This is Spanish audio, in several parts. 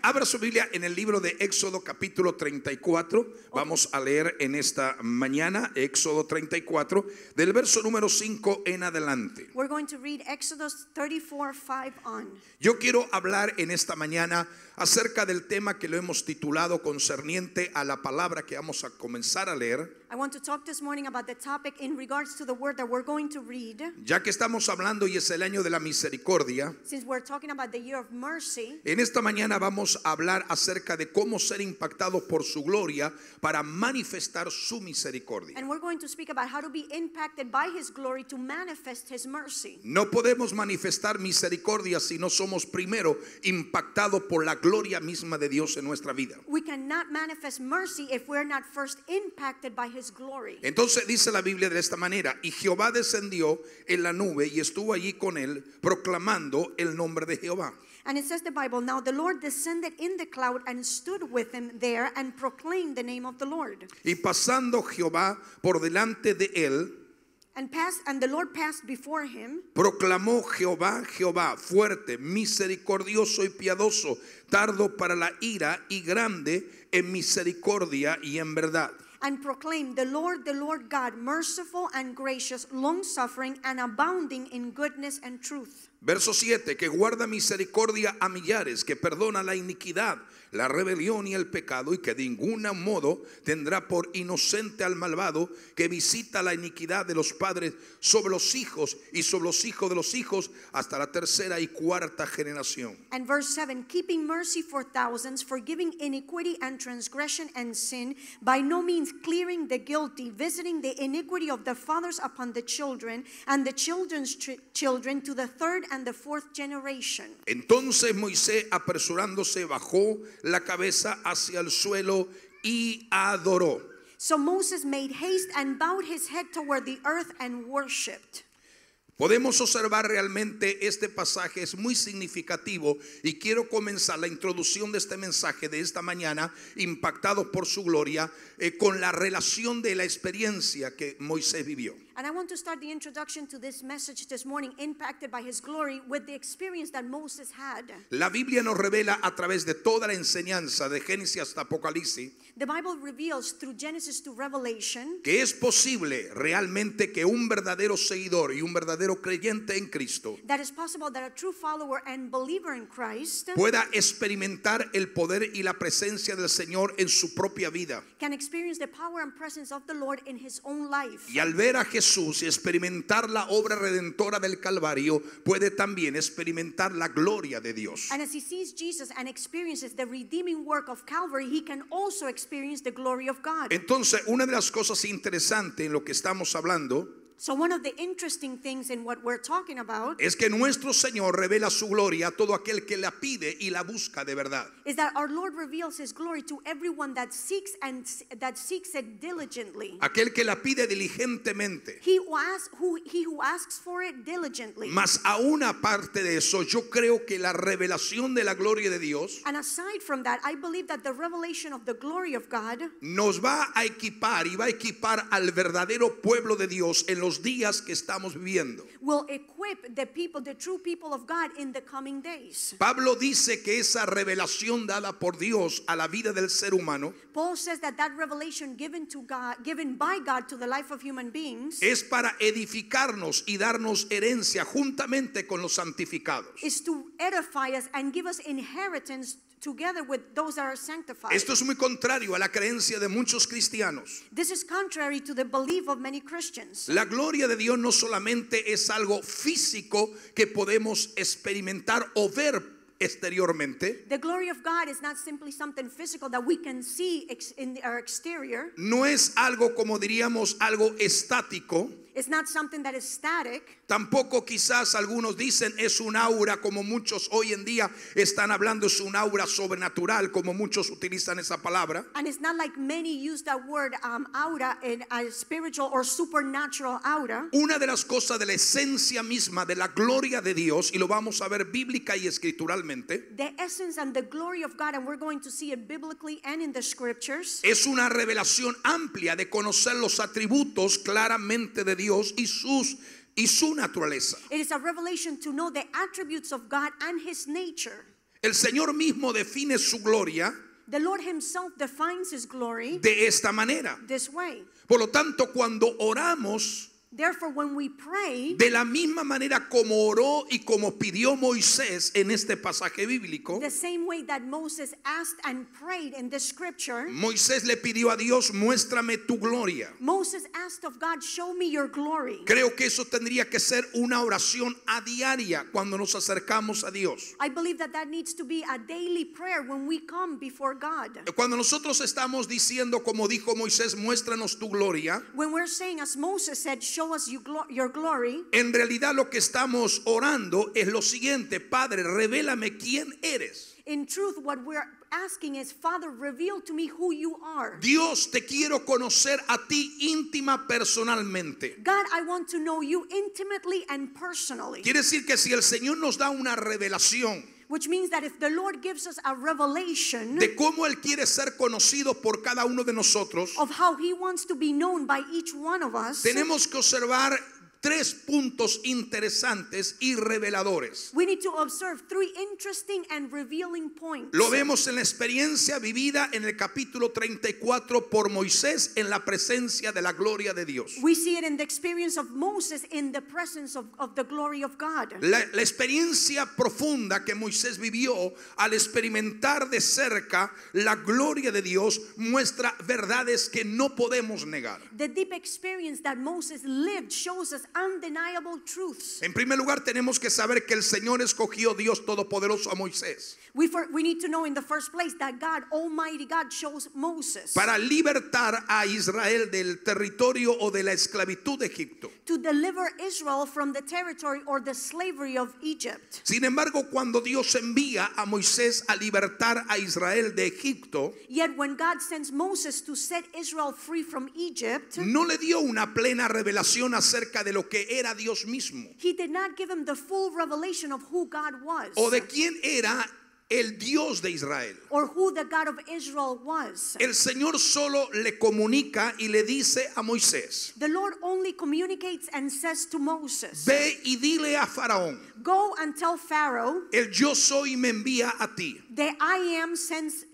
Abra su Biblia en el libro de Éxodo capítulo 34. Vamos a leer en esta mañana Éxodo 34 del verso número 5 en adelante. We're going to read Exodus 34:5 on. Yo quiero hablar en esta mañana acerca del tema que lo hemos titulado concerniente a la palabra que vamos a comenzar a leer. I want to talk this morning about the topic in regards to the word that we're going to read. Ya que estamos hablando y es el año de la misericordia, Since we're talking about the year of mercy, en esta mañana vamos a hablar acerca de cómo ser impactados por su gloria para manifestar su misericordia. and we're going to speak about how to be impacted by His glory to manifest His mercy. No podemos manifestar misericordia si no somos primero impactados por la gloria misma de Dios en nuestra vida. We cannot manifest mercy if we're not first impacted by His glory. Entonces dice la Biblia de esta manera: y Jehová descendió en la nube y estuvo allí con él, proclamando el nombre de Jehová. And it says the Bible, now the Lord descended in the cloud and stood with him there and proclaimed the name of the Lord. Y pasando Jehová por delante de él, And the Lord passed before him. proclamó Jehová, Jehová, fuerte, misericordioso y piadoso, tardo para la ira y grande en misericordia y en verdad. And proclaimed the Lord God, merciful and gracious, long-suffering and abounding in goodness and truth. Verso 7, que guarda misericordia a millares, que perdona la iniquidad, la rebelión y el pecado, y que de ningún modo tendrá por inocente al malvado, que visita la iniquidad de los padres sobre los hijos y sobre los hijos de los hijos hasta la tercera y cuarta generación. And verse 7, keeping mercy for thousands, forgiving iniquity and transgression and sin, by no means clearing the guilty, visiting the iniquity of the fathers upon the children, and the children's children to the third and the fourth generation. Entonces Moisés, apresurándose, bajó la cabeza hacia el suelo y adoró. So Moses made haste and bowed his head toward the earth and worshipped. Podemos observar realmente este pasaje es muy significativo y quiero comenzar la introducción de este mensaje de esta mañana, impactados por su gloria, con la relación de la experiencia que Moisés vivió. And I want to start the introduction to this message this morning, impacted by His glory, with the experience that Moses had. La Biblia nos revela a través de toda la enseñanza de Génesis hasta Apocalipsis The Bible reveals through Genesis to Revelation que es posible realmente que un verdadero seguidor y un verdadero creyente en Cristo that it's possible that a true follower and believer in Christ pueda experimentar el poder y la presencia del Señor en su propia vida. can experience the power and presence of the Lord in his own life. Y al ver a Jesús y experimentar la obra redentora del Calvario, puede también experimentar la gloria de Dios. And as he sees Jesus and experiences the redeeming work of Calvary, he can also experience the glory of God. Entonces, una de las cosas interesantes en lo que estamos hablando So one of the interesting things in what we're talking about es que nuestro Señor revela su gloria a todo aquel que la pide y la busca de verdad. is that our Lord reveals his glory to everyone that seeks it diligently. Aquel que la pide diligentemente. He who asks for it diligently. Mas aún aparte de eso, yo creo que la revelación de la gloria de Dios And aside from that, I believe that the revelation of the glory of God nos va a equipar y va a equipar al verdadero pueblo de Dios en los días que estamos viviendo. will equip the people, the true people of God in the coming days. Pablo dice que esa revelación dada por Dios a la vida del ser humano Paul says that revelation given by God to the life of human beings es para edificarnos y darnos herencia juntamente con los santificados. is to edify us and give us inheritance together with those that are sanctified. Esto es muy contrario a la creencia de muchos cristianos. This is contrary to the belief of many Christians. La gloria de Dios no solamente es algo físico que podemos experimentar o ver exteriormente. The glory of God is not simply something physical that we can see in our exterior. No es algo, como diríamos, algo estático. It's not something that is static. Tampoco quizás algunos dicen es un aura, como muchos hoy en día están hablando, es un aura sobrenatural, como muchos utilizan esa palabra. And it's not like many use that word aura in a spiritual or supernatural aura. Una de las cosas de la esencia misma de la gloria de Dios, y lo vamos a ver bíblica y escrituralmente, The essence and the glory of God, and we're going to see it biblically and in the scriptures, es una revelación amplia de conocer los atributos claramente de Dios y su naturaleza. it is a revelation to know the attributes of God and his nature. El Señor mismo define su gloria The Lord himself defines his glory de esta manera. this way. Por lo tanto, cuando oramos, Therefore, when we pray, de la misma manera como oró y como pidió Moisés en este pasaje bíblico, the same way that Moses asked and prayed in the scripture, Moisés le pidió a Dios, muéstrame tu gloria. Moses asked of God, show me your glory. Creo que eso tendría que ser una oración a diaria cuando nos acercamos a Dios. I believe that that needs to be a daily prayer when we come before God. Cuando nosotros estamos diciendo, como dijo Moisés, muéstranos tu gloria, When we're saying, as Moses said, show us your glory, en realidad lo que estamos orando es lo siguiente: Padre, revélame quién eres. in truth, what we're asking is, Father, reveal to me who you are. Dios, te quiero conocer a ti íntima personalmente. God, I want to know you intimately and personally. Quiere decir que si el Señor nos da una revelación Which means that if the Lord gives us a revelation de cómo Él quiere ser conocido por cada uno de nosotros, of how he wants to be known by each one of us, tenemos que observar tres puntos interesantes y reveladores. we need to observe three interesting and revealing points. Lo vemos en la experiencia vivida en el capítulo 34 por Moisés en la presencia de la gloria de Dios. We see it in the experience of Moses in the presence of the glory of God. La experiencia profunda que Moisés vivió al experimentar de cerca la gloria de Dios muestra verdades que no podemos negar. The deep experience that Moses lived shows us undeniable truths. En primer lugar, tenemos que saber que el Señor escogió, Dios Todopoderoso, a Moisés We need to know in the first place that God, Almighty God, chose Moses para libertar a Israel del territorio o de la esclavitud de Egipto. to deliver Israel from the territory or the slavery of Egypt. Sin embargo, cuando Dios envía a Moisés a libertar a Israel de Egipto, Yet when God sends Moses to set Israel free from Egypt, no le dio una plena revelación acerca de lo que era Dios mismo he did not give him the full revelation of who God was o de quién era el Dios de Israel. or who the God of Israel was. El Señor solo le comunica y le dice a Moisés: The Lord only communicates and says to Moses, ve y dile a Faraón, go and tell Pharaoh, el yo soy me envía a ti. the I am sends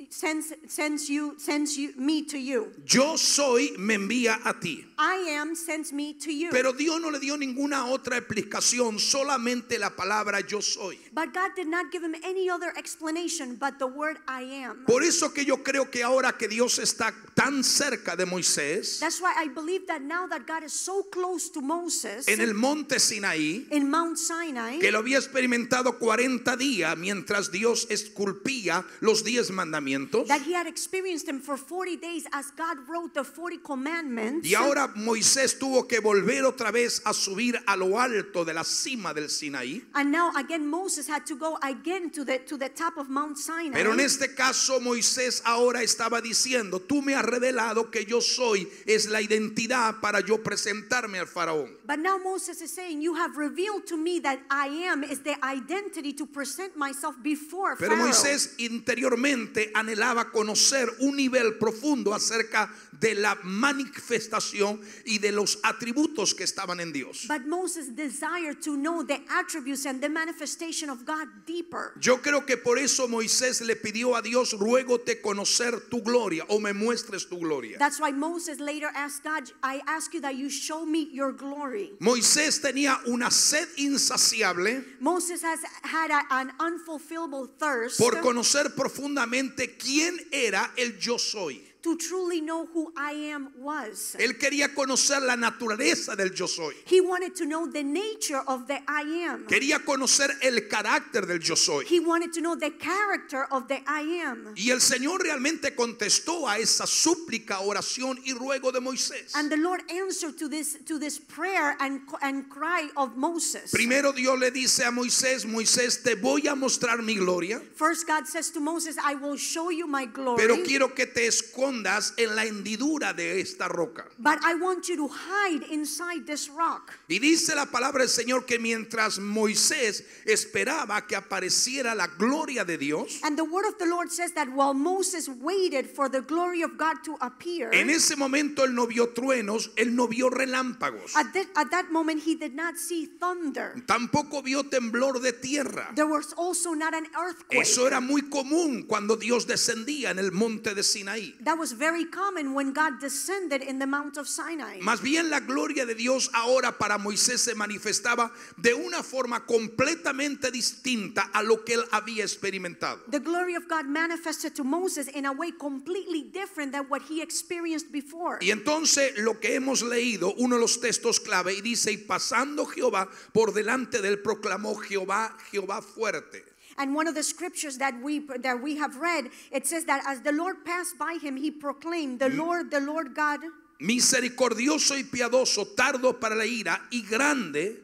me to you. Yo soy me envía a ti. I am sends me to you. Pero Dios no le dio ninguna otra explicación, solamente la palabra yo soy. But God did not give him any other explanation but the word I am. Por eso que yo creo que ahora que Dios está tan cerca de Moisés, That's why I believe that now that God is so close to Moses en el monte Sinaí, in Mount Sinai, que lo había experimentado 40 días mientras Dios esculpía los 10 mandamientos, that he had experienced him for 40 days as God wrote the 40 commandments. y ahora Moisés tuvo que volver otra vez a subir a lo alto de la cima del Sinaí. And now again Moses had to go again to the top of Mount Sinai. Pero en este caso Moisés ahora estaba diciendo: tú me has revelado que yo soy es la identidad para yo presentarme al faraón. But now Moses is saying, you have revealed to me that I am is the identity to present myself before Pero Pharaoh. Moisés interiormente anhelaba conocer un nivel profundo acerca de la manifestación y de los atributos que estaban en Dios. But Moses desired to know the attributes and the manifestation of God deeper. Yo creo que por eso Moisés le pidió a Dios: ruégote conocer tu gloria o me muestres tu gloria. That's why Moses later asked God, I ask you that you show me your glory. Moisés tenía una sed insaciable Moses has had an unfulfillable thirst por conocer profundamente quién era el yo soy. to truly know who I am was. Él quería conocer la naturaleza del yo soy. He wanted to know the nature of the I am. Quería conocer el carácter del yo soy. He wanted to know the character of the I am. Y el Señor realmente contestó a esa súplica, oración y ruego de Moisés. And the Lord answered to this prayer and cry of Moses. Primero Dios le dice a Moisés: Moisés, te voy a mostrar mi gloria, First God says to Moses, I will show you my glory, pero quiero que te escondas escondas en la hendidura de esta roca. but I want you to hide inside this rock. Y dice la palabra del Señor que mientras Moisés esperaba que apareciera la gloria de Dios, And the word of the Lord says that while Moses waited for the glory of God to appear, en ese momento él no vio truenos, él no vio relámpagos, at that moment he did not see thunder. tampoco vio temblor de tierra. There was also not an earthquake. Eso era muy común cuando Dios descendía en el monte de Sinaí. That was very common when God descended in the Mount of Sinai. Más bien la gloria de Dios ahora para Moisés se manifestaba de una forma completamente distinta a lo que él había experimentado. The glory of God manifested to Moses in a way completely different than what he experienced before. Y entonces lo que hemos leído, uno de los textos clave, y dice, y pasando Jehová por delante de él, proclamó Jehová, Jehová fuerte. And one of the scriptures that we have read, it says that as the Lord passed by him, he proclaimed, the Lord God, Misericordioso y piadoso, tardo para la ira y grande,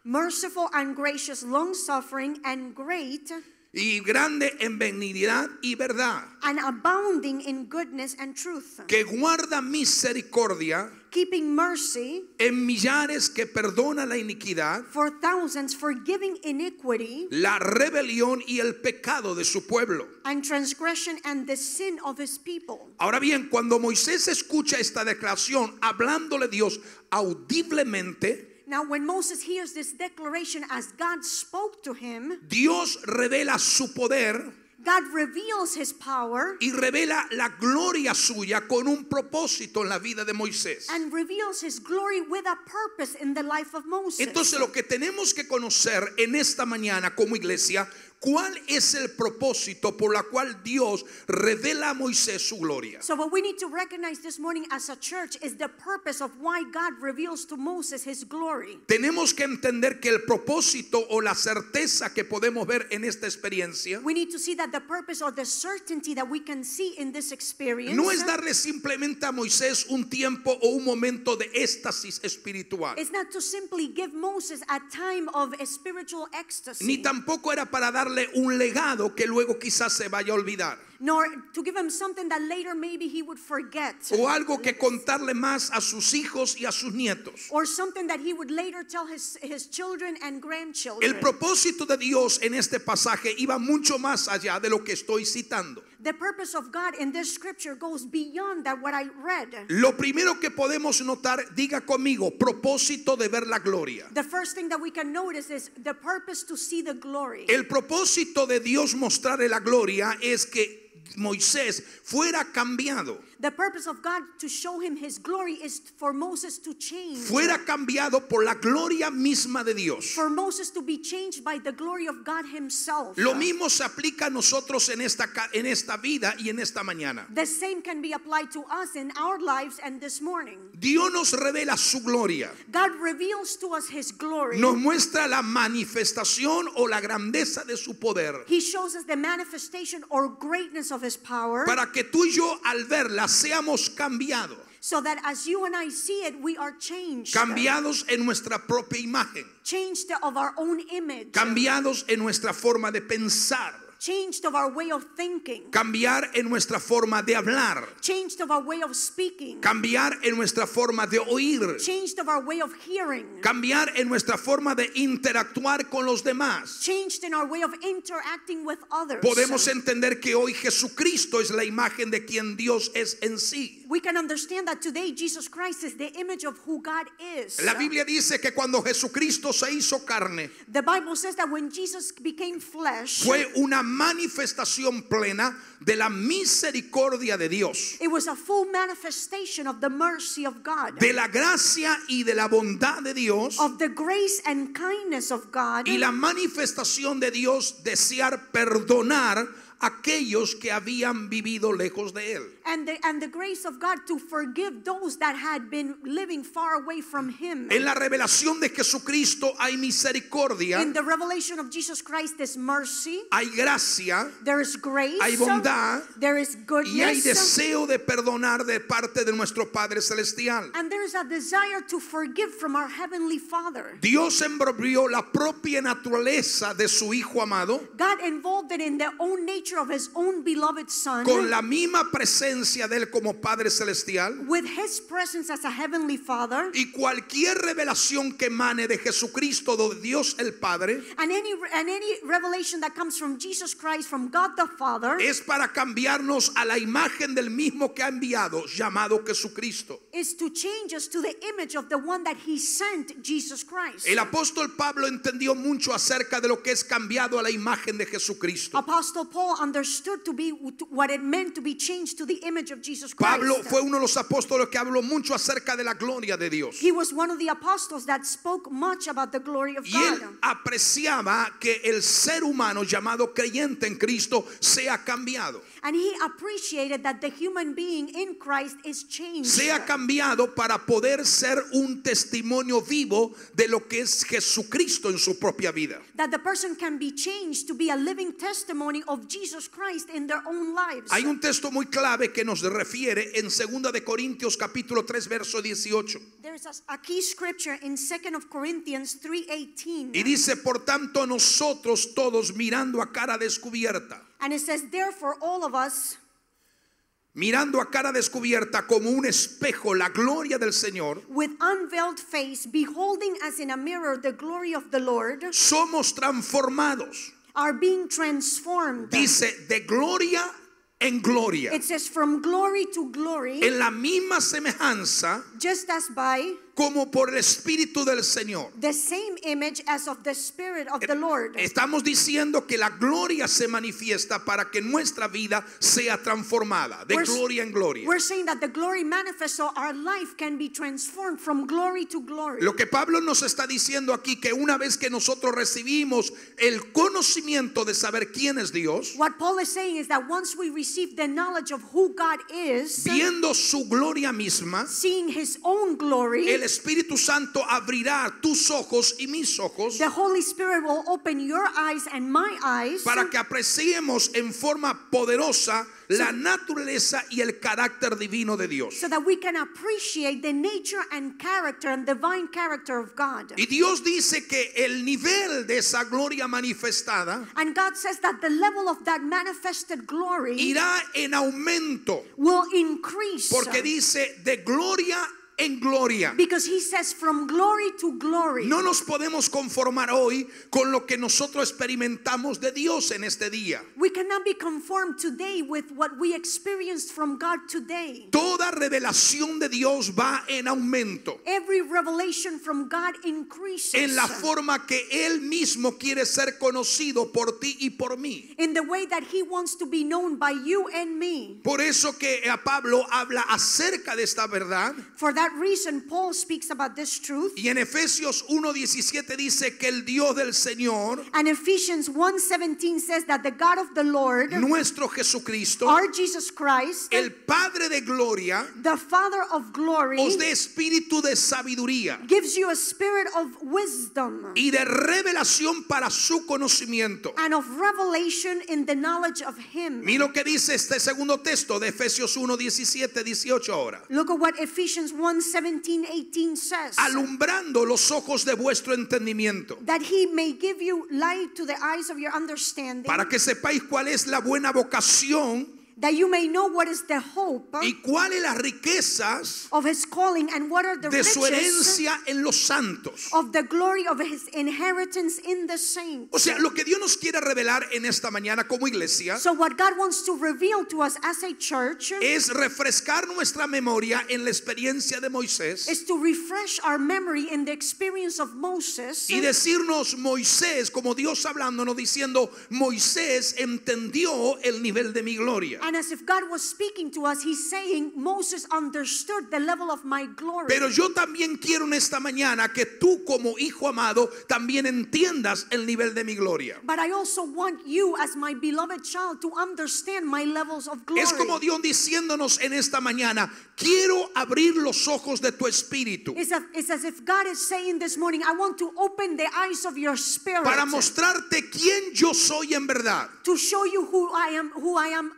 merciful and gracious, long-suffering and great, en benignidad y verdad, and abounding in goodness and truth, que guarda misericordia keeping mercy en millares, que perdona la iniquidad, for thousands, forgiving iniquity la rebelión y el pecado de su pueblo. and transgression and the sin of his people. Ahora bien, cuando Moisés escucha esta declaración, hablándole Dios audiblemente, Now, when Moses hears this declaration as God spoke to him, Dios revela su poder God reveals his power y revela la gloria suya con un propósito en la vida de Moisés. and reveals his glory with a purpose in the life of Moses. Entonces lo que tenemos que conocer en esta mañana como iglesia, ¿cuál es el propósito por la cual Dios revela a Moisés su gloria? So what we need to recognize this morning as a church is the purpose of why God reveals to Moses his glory. Tenemos que entender que el propósito o la certeza que podemos ver en esta experiencia We need to see that the purpose or the certainty that we can see in this experience no es darle simplemente a Moisés un tiempo o un momento de éxtasis espiritual, it's not to simply give Moses a time of a spiritual ecstasy, ni tampoco era para darle un legado que luego quizás se vaya a olvidar, nor to give him something that later maybe he would forget, o algo que contarle más a sus hijos y a sus nietos. or something that he would later tell his children and grandchildren. El propósito de Dios en este pasaje iba mucho más allá de lo que estoy citando. The purpose of God in this scripture goes beyond that what I read. Lo primero que podemos notar, diga conmigo, propósito de ver la gloria. The first thing that we can notice is the purpose to see the glory. El propósito de Dios mostrarle la gloria es que Moisés fuera cambiado. The purpose of God to show him his glory is for Moses to change. Fuera cambiado por la gloria misma de Dios. For Moses to be changed by the glory of God himself. Lo mismo se aplica a nosotros en esta vida y en esta mañana. The same can be applied to us in our lives and this morning. Dios nos revela su gloria. God reveals to us his glory. Nos muestra la manifestación o la grandeza de su poder. He shows us the manifestation or greatness of his power. Para que tú y yo al verla seamos cambiados. So that as you and I see it, we are changed. Cambiados en nuestra propia imagen. Changed of our own image. Cambiados en nuestra forma de pensar. Changed of our way of thinking. Cambiar en nuestra forma de hablar. Changed of our way of speaking. Cambiar en nuestra forma de oír. Changed of our way of hearing. Cambiar en nuestra forma de interactuar con los demás. Changed in our way of interacting with others. Podemos entender que hoy Jesucristo es la imagen de quien Dios es en sí. We can understand that today Jesus Christ is the image of who God is. La Biblia dice que cuando Jesucristo se hizo carne, The Bible says that when Jesus became flesh, fue una manifestación plena de la misericordia de Dios, it was a full manifestation of the mercy of God, de la gracia y de la bondad de Dios, of the grace and kindness of God, y la manifestación de Dios desear perdonar aquellos que habían vivido lejos de él. and the grace of God to forgive those that had been living far away from him. En la revelación de Jesucristo hay misericordia, In the revelation of Jesus Christ is mercy, hay gracia, there is grace, hay bondad, there is y hay goodness, deseo de perdonar de parte de nuestro Padre Celestial. and there is a desire to forgive from our Heavenly Father. Dios envolvió la propia naturaleza de su Hijo amado God involved it in their own nature nature of his own beloved Son, con la misma presencia de él como Padre Celestial, with his presence as a heavenly Father, y cualquier revelación que emane de Jesucristo, de Dios el Padre, and any revelation that comes from Jesus Christ, from God the Father, es para cambiarnos a la imagen del mismo que ha enviado, llamado Jesucristo. is to change us to the image of the one that he sent, Jesus Christ. El apóstol Pablo entendió mucho acerca de lo que es cambiado a la imagen de Jesucristo. Apostle Paul understood to be what it meant to be changed to the image of Jesus Christ. Pablo fue uno de los apóstoles que habló mucho acerca de la gloria de Dios. He was one of the apostles that spoke much about the glory of Y él God. apreciaba que el ser humano llamado creyente en Cristo sea cambiado. And he appreciated that the human being in Christ is changed. Sea cambiado para poder ser un testimonio vivo de lo que es Jesucristo en su propia vida. That the person can be changed to be a living testimony of Jesus Christ in their own lives. Hay un texto muy clave que nos refiere en 2 de Corintios capítulo 3 verso 18. There is a key scripture in 2 of Corinthians 3:18. Y dice, por tanto nosotros todos mirando a cara descubierta. And it says, therefore all of us, Mirando a cara descubierta como un espejo la gloria del Señor, with unveiled face, beholding as in a mirror the glory of the Lord, somos transformados. are being transformed. Dice, de gloria en gloria. It says from glory to glory, En la misma semejanza just as by como por el Espíritu del Señor. the same image as of the Spirit of the Lord. Estamos diciendo que la gloria se manifiesta para que nuestra vida sea transformada de gloria en gloria. We're saying that the glory manifests so our life can be transformed from glory to glory. Lo que Pablo nos está diciendo aquí, que una vez que nosotros recibimos el conocimiento de saber quién es Dios, What Paul is saying is that once we receive the knowledge of who God is, viendo su gloria misma, seeing his own glory, el Espíritu Santo abrirá tus ojos y mis ojos the Holy Spirit will open your eyes and my eyes para que apreciemos en forma poderosa la naturaleza y el carácter divino de Dios. so that we can appreciate the nature and character and divine character of God. Y Dios dice que el nivel de esa gloria manifestada And God says that the level of that manifested glory irá en aumento, will increase. porque dice de gloria en gloria. Because he says from glory to glory. No nos podemos conformar hoy con lo que nosotros experimentamos de Dios en este día. We cannot be conformed today with what we experienced from God today. Toda revelación de Dios va en aumento Every revelation from God increases en la forma que Él mismo quiere ser conocido por ti y por mí. in the way that he wants to be known by you and me. Por eso que a Pablo habla acerca de esta verdad. For that reason, Paul speaks about this truth. Y en Efesios 1:17 dice que el Dios del Señor, And Ephesians 1:17 says that the God of the Lord, nuestro Jesucristo, our Jesus Christ, el Padre de gloria, the Father of glory, os dé espíritu de sabiduría gives you a spirit of wisdom y de revelación para su conocimiento. and of revelation in the knowledge of him. Mira lo que dice este segundo texto de Efesios 1:17-18 ahora. Look at what Ephesians 1:17-18 says. Alumbrando los ojos de vuestro entendimiento, That he may give you light to the eyes of your understanding, para que sepáis cuál es la buena vocación that you may know what is the hope y cuáles las riquezas of his calling and what are the de su riches herencia en los santos. of the glory of his inheritance in the saints. O sea, lo que Dios nos quiere revelar en esta mañana como iglesia So what God wants to reveal to us as a church es refrescar nuestra memoria en la experiencia de Moisés is to refresh our memory in the experience of Moses, y decirnos Moisés, como Dios hablándonos diciendo, Moisés entendió el nivel de mi gloria. and as if God was speaking to us, he's saying Moses understood the level of my glory. Pero yo también quiero en esta mañana que tú como hijo amado también entiendas el nivel de mi gloria. But I also want you as my beloved child to understand my levels of glory. Es como Dios diciéndonos en esta mañana, quiero abrir los ojos de tu espíritu It's as if God is saying this morning, I want to open the eyes of your spirit para mostrarte quién yo soy en verdad. to show you who I am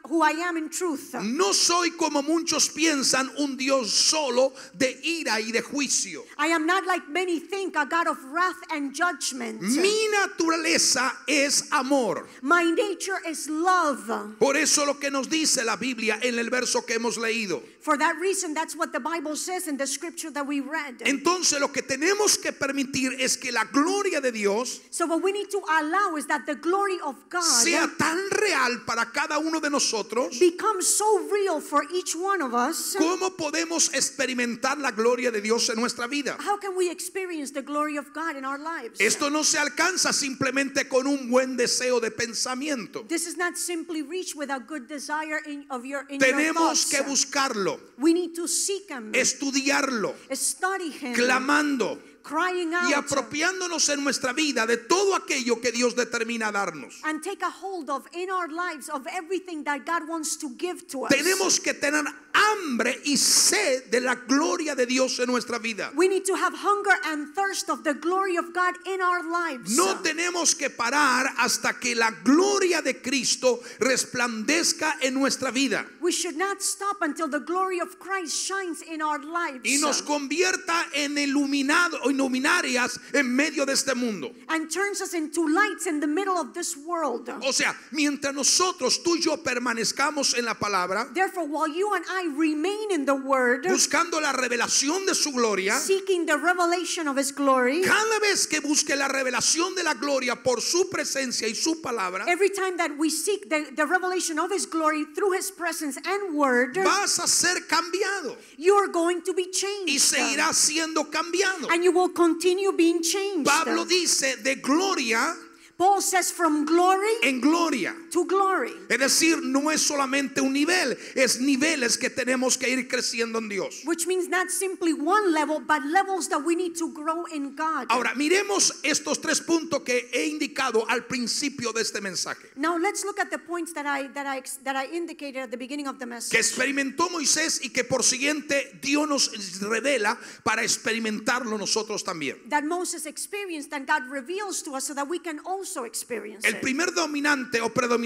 am in truth. No soy como muchos piensan, un Dios solo de ira y de juicio. I am not like many think, a God of wrath and judgment. Mi naturaleza es amor. My nature is love. Por eso lo que nos dice la Biblia en el verso que hemos leído. For that reason, that's what the Bible says in the scripture that we read. Entonces lo que tenemos que permitir es que la gloria de Dios So what we need to allow is that the glory of God sea tan real para cada uno de nosotros. becomes so real for each one of us. ¿Cómo podemos experimentar la gloria de Dios en nuestra vida? How can we experience the glory of God in our lives? Esto no se alcanza simplemente con un buen deseo de pensamiento. This is not simply reached with a good desire in your Tenemos thoughts. que buscarlo, We need to seek Him, estudiarlo, study Him, clamando crying y out, apropiándonos en nuestra vida de todo aquello que Dios determina darnos. and take a hold of in our lives of everything that God wants to give to us. Tenemos que tener hambre y sed de la gloria de Dios en nuestra vida. We need to have hunger and thirst of the glory of God in our lives. No tenemos que parar hasta que la gloria de Cristo resplandezca en nuestra vida We should not stop until the glory of Christ shines in our lives y nos convierta en luminarias en medio de este mundo. and turns us into lights in the middle of this world. O sea, mientras nosotros, tú y yo, permanezcamos en la palabra, Therefore, while you and I remain in the Word, buscando la revelación de su gloria, seeking the revelation of His glory, cada vez que busque la revelación de la gloria por su presencia y su palabra, every time that we seek the revelation of His glory through His presence and Word, vas a ser cambiado you are going to be y changed. seguirás siendo cambiado. And you will continue being changed. Pablo dice de gloria Paul says from glory en gloria. to glory. Es decir, no es solamente un nivel, es niveles que tenemos que ir creciendo en Dios. Which means not simply one level, but levels that we need to grow in God. Ahora, miremos estos tres puntos que he indicado al principio de este mensaje. Now let's look at the points that I indicated at the beginning of the Que message. experimentó Moisés y que por siguiente Dios nos revela para experimentarlo nosotros también. That Moses experienced and God reveals to us so that we can also experience El it. primer dominante o predominante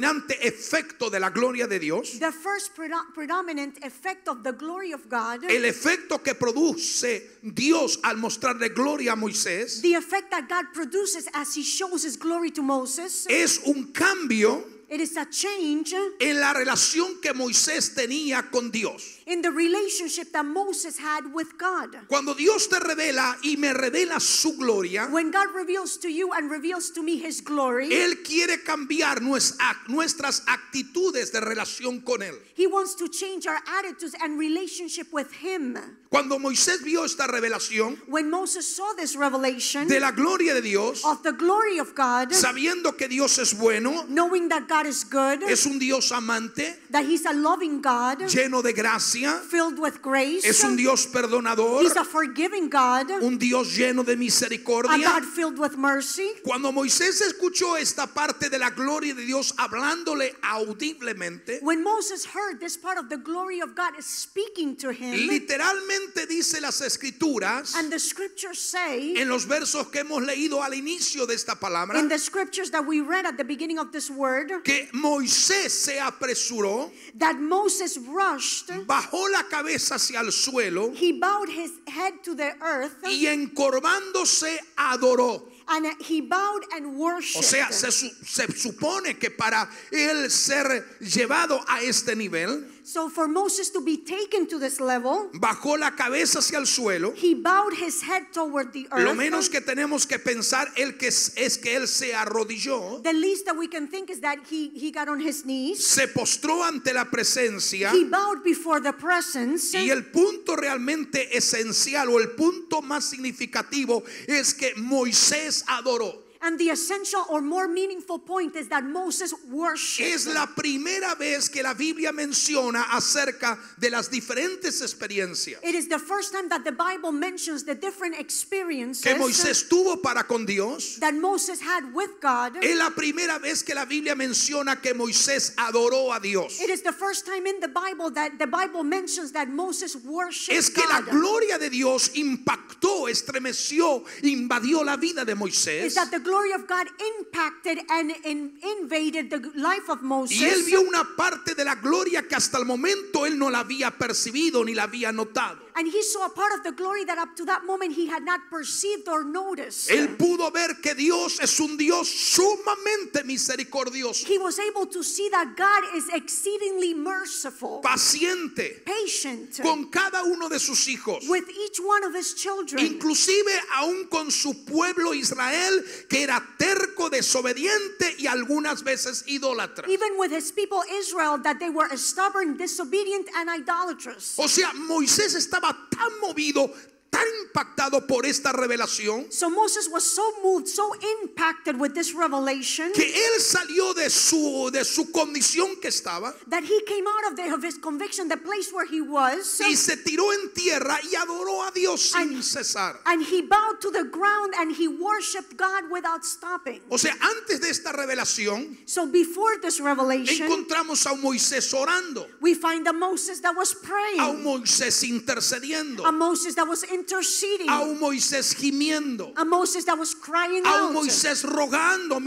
efecto de la gloria de Dios, The first predominant effect of the glory of God, el efecto que produce Dios al mostrarle gloria a Moisés, the effect that God produces as He shows His glory to Moses, es un cambio it is a change en la relación que Moisés tenía con Dios. in the relationship that Moses had with God. Cuando Dios te revela y me revela su gloria, When God reveals to you and reveals to me His glory, Él quiere cambiar nuestras actitudes de relación con Él. He wants to change our attitudes and relationship with Him. Cuando Moisés vio esta revelación When Moses saw this revelation de la gloria de Dios, of the glory of God, sabiendo que Dios es bueno, knowing that God is good, es un Dios amante, that He's a loving God, lleno de gracia, filled with grace, es un Dios perdonador, He's a forgiving God, un Dios lleno de a misericordia. God filled with mercy. Cuando Moisés escuchó esta parte de la gloria de Dios hablándole audiblemente, When Moses heard this part of the glory of God is speaking to him, literalmente dice las escrituras, and the scriptures say, en los versos que hemos leído al inicio de esta palabra, in the scriptures that we read at the beginning of this word, que Moisés se apresuró, that Moses rushed, bajó la cabeza hacia el suelo he bowed his head to the earth, y encorvándose adoró. and he bowed and O worshipped. sea, se supone que para él ser llevado a este nivel, So for Moses to be taken to this level, bajó la cabeza hacia el suelo. he bowed his head toward the Lo earth. menos que tenemos que pensar es que él se arrodilló, The least that we can think is that he got on his knees, se postró ante la presencia, he bowed before the presence, y el punto realmente esencial o el punto más significativo es que Moisés adoró. and the essential or more meaningful point is that Moses worshipped. Es la primera vez que la Biblia menciona acerca de las diferentes experiencias It is the first time that the Bible mentions the different experiences que Moisés tuvo para con Dios. that Moses had with God. Es la primera vez que la Biblia menciona que Moisés adoró a Dios. It is the first time in the Bible that the Bible mentions that Moses worshipped Es que la God. gloria de Dios impactó, estremeció, invadió la vida de Moisés. Is that the glory glory of God impacted and invaded the life of Moses. Y él vio una parte de la gloria que hasta el momento él no la había percibido ni la había notado. And he saw a part of the glory that up to that moment he had not perceived or noticed. Él pudo ver que Dios es un Dios sumamente misericordioso, He was able to see that God is exceedingly merciful, paciente patient con cada uno de sus hijos, with each one of his children, inclusive aún con su pueblo Israel, que era terco, desobediente y algunas veces idólatra. even with his people Israel, that they were stubborn, disobedient, and idolatrous. O sea, Moisés estaba tan movido, tan impactado por esta revelación, So Moses was so moved, so impacted with this revelation, que él salió de su condición que estaba that he came out of his conviction, the place where he was, y se tiró en tierra y adoró a Dios sin And- cesar. and he bowed to the ground and he worshiped God without stopping. O sea, antes de esta revelación So before this revelation, encontramos a un Moisés orando, we find a Moses that was a un praying, Moisés intercediendo, a Moses that was interceding, a un Moisés gimiendo, a Moses that was crying a un out, Moisés rogando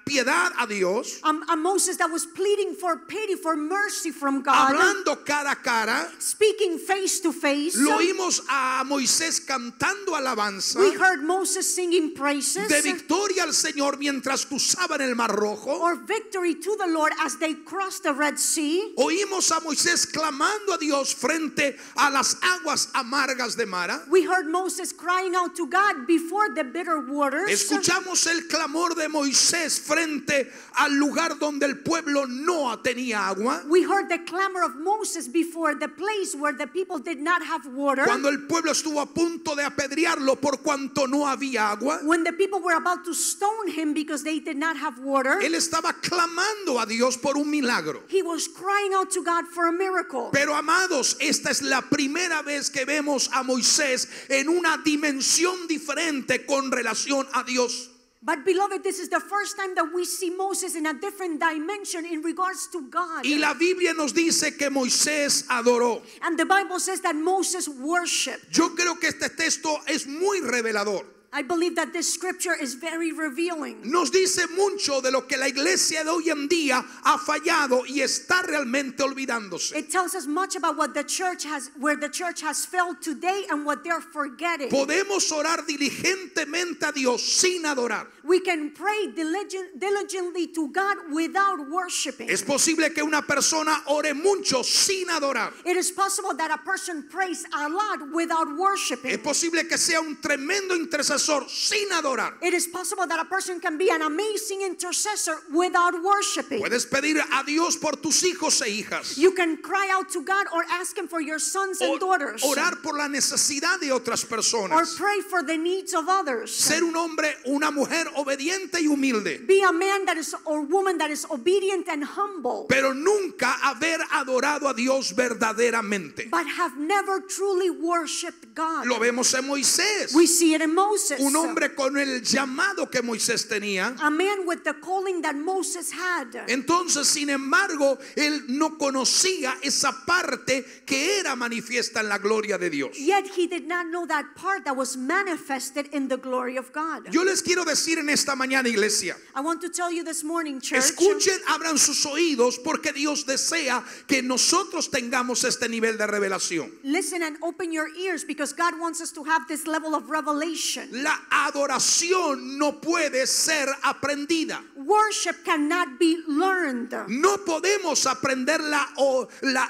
piedad a Dios, a Moses that was pleading for pity, for mercy from God, hablando cara a cara. speaking face to face. Lo oímos a Moisés cantando alabanza We heard Moses singing praises de victoria al Señor mientras cruzaban el Mar Rojo. or victory to the Lord as they crossed the Red Sea. Oímos a Moisés clamando a Dios frente a las aguas amargas de Mara. We heard Moses crying out to God before the bitter waters. Escuchamos el clamor de Moisés frente al lugar donde el pueblo no tenía agua. We heard the clamor of Moses before the place where the people did not have water. Cuando el pueblo estuvo a punto de apedrearlo por cuanto no había agua, When the people were about to stone him because they did not have water, él estaba clamando a Dios por un milagro. he was crying out to God for a miracle. Pero amados, esta es la primera vez que vemos a Moisés en una dimensión diferente con relación a Dios. But beloved, this is the first time that we see Moses in a different dimension in regards to God. Y la Biblia nos dice que Moisés adoró. And the Bible says that Moses worshiped. Yo creo que este texto es muy revelador. I believe that this scripture is very revealing. Nos dice mucho de lo que la iglesia de hoy en día ha fallado y está realmente olvidándose. It tells us much about what the church has, where the church has failed today and what they're forgetting. Podemos orar diligentemente a Dios sin adorar. We can pray diligently to God without worshiping. Es posible que una persona ore mucho sin adorar. It is possible that a person prays a lot without worshiping. Es posible que sea un tremendo intercesor sin adorar. It is possible that a person can be an amazing intercessor without worshiping. Puedes pedir a Dios por tus hijos e hijas. You can cry out to God or ask Him for your sons and daughters. Orar por la necesidad de otras Or personas. pray for the needs of others. Ser un hombre, una mujer obediente y humilde. Be a man that is or woman that is obedient and humble, Pero nunca haber adorado a Dios verdaderamente. but have never truly worshipped God. Lo vemos en Moisés. We see it in Moses. Un hombre con el llamado que Moisés tenía. A man with the calling that Moses had. Entonces, sin embargo, él no conocía esa parte que era manifiesta en la gloria de Dios. Yet he did not know that part that was manifested in the glory of God. Yo les quiero decir en esta mañana, iglesia, I want to tell you this morning, church, escuchen, abran sus oídos porque Dios desea que nosotros tengamos este nivel de revelación. listen and open your ears because God wants us to have this level of revelation. La adoración no puede ser aprendida. Worship cannot be learned. No podemos aprender la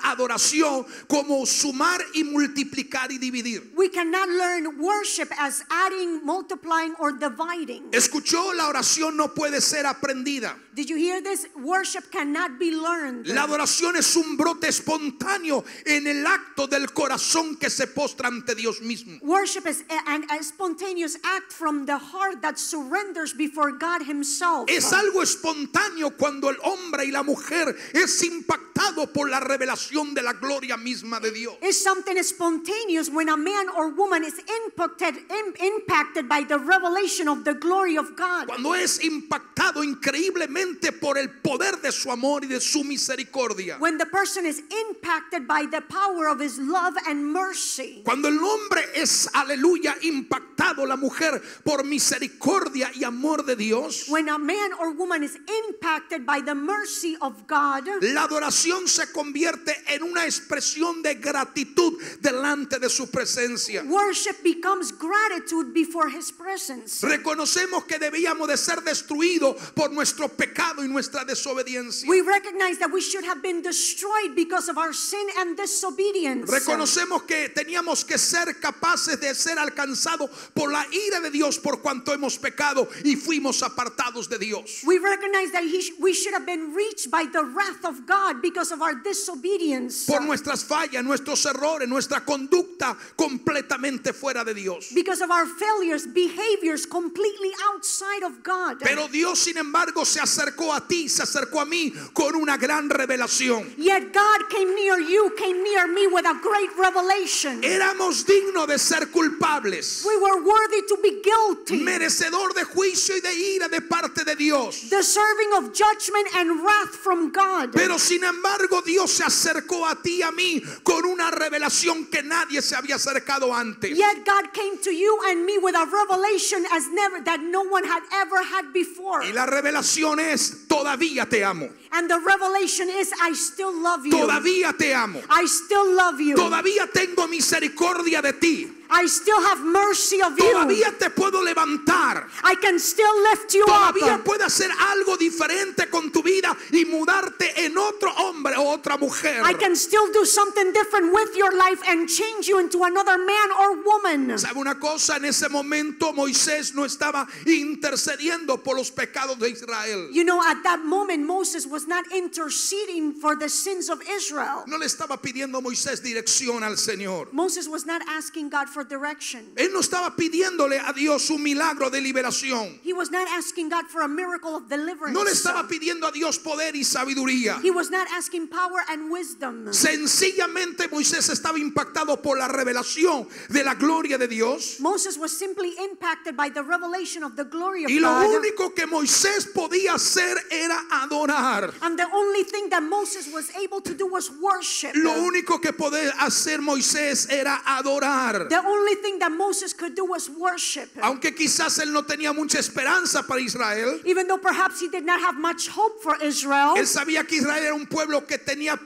adoración como sumar y multiplicar y dividir. We cannot learn worship as adding, multiplying, or dividing. Escuchó, la oración no puede ser aprendida. Did you hear this? Worship cannot be learned. La adoración es un brote espontáneo en el acto del corazón que se postra ante Dios mismo. Worship is a spontaneous act from the heart that surrenders before God Himself. Es algo algo espontáneo cuando el hombre y la mujer es impactado por la revelación de la gloria misma de Dios. It's something spontaneous when a man or woman is impacted by the revelation of the glory of God. Cuando es impactado increíblemente por el poder de su amor y de su misericordia. When the person is impacted by the power of his love and mercy. Cuando el hombre es, aleluya, impactado, la mujer, por misericordia y amor de Dios. When a man or woman is impacted by the mercy of God, la adoración se convierte en una expresión de gratitud delante de su presencia. Worship becomes gratitude before his presence. Reconocemos que debíamos de ser destruidos por nuestro pecado y nuestra desobediencia. We recognize that we should have been destroyed because of our sin and disobedience. Reconocemos que teníamos que ser capaces de ser alcanzados por la ira de Dios por cuanto hemos pecado y fuimos apartados de Dios. We recognize that we should have been reached by the wrath of God because of our disobedience. Por nuestras fallas, nuestros errores, nuestra conducta completamente fuera de Dios. Because of our failures, behaviors completely outside of God. Pero Dios, sin embargo, se acercó a ti, se acercó a mí con una gran revelación. Yet God came near you, came near me with a great revelation. Éramos dignos de ser culpables. We were worthy to be guilty. Merecedor de juicio y de ira de parte de Dios. Deserving of judgment and wrath from God. Pero sin embargo Dios se acercó a ti y a mí con una revelación que nadie se había acercado antes. Yet God came to you and me with a revelation as never that no one had ever had before. Y la revelación es: todavía te amo. And the revelation is, I still love you. Todavía te amo. I still love you. Todavía tengo misericordia de ti. I still have mercy of you. Todavía te puedo levantar. I can still lift you Todavía up. puedo hacer algo diferente con tu vida y mudarte en otro hombre o otra mujer. I can still do something different with your life and change you into another man or woman. ¿Sabe una cosa? En ese momento Moisés no estaba intercediendo por los pecados de Israel. You know, at that moment Moses was not interceding for the sins of Israel. No le estaba pidiendo a Moisés dirección al Señor. Moses was not asking God for direction. Él no estaba pidiéndole a Dios un milagro de liberación. He was not asking God for a miracle of deliverance. No le estaba pidiendo a Dios poder y sabiduría. He was not asking power and wisdom. Sencillamente Moisés estaba impactado por la revelación de la gloria de Dios. Moses was simply impacted by the revelation of the glory of Y lo God. único que Moisés podía hacer era adorar. And the only thing that Moses was able to do was worship. Lo único que podía hacer Moisés era adorar. The only thing that Moses could do was worship. Aunque quizás él no tenía mucha esperanza para Israel. Even though perhaps he did not have much hope for Israel. Él sabía que Israel era un pueblo que tenía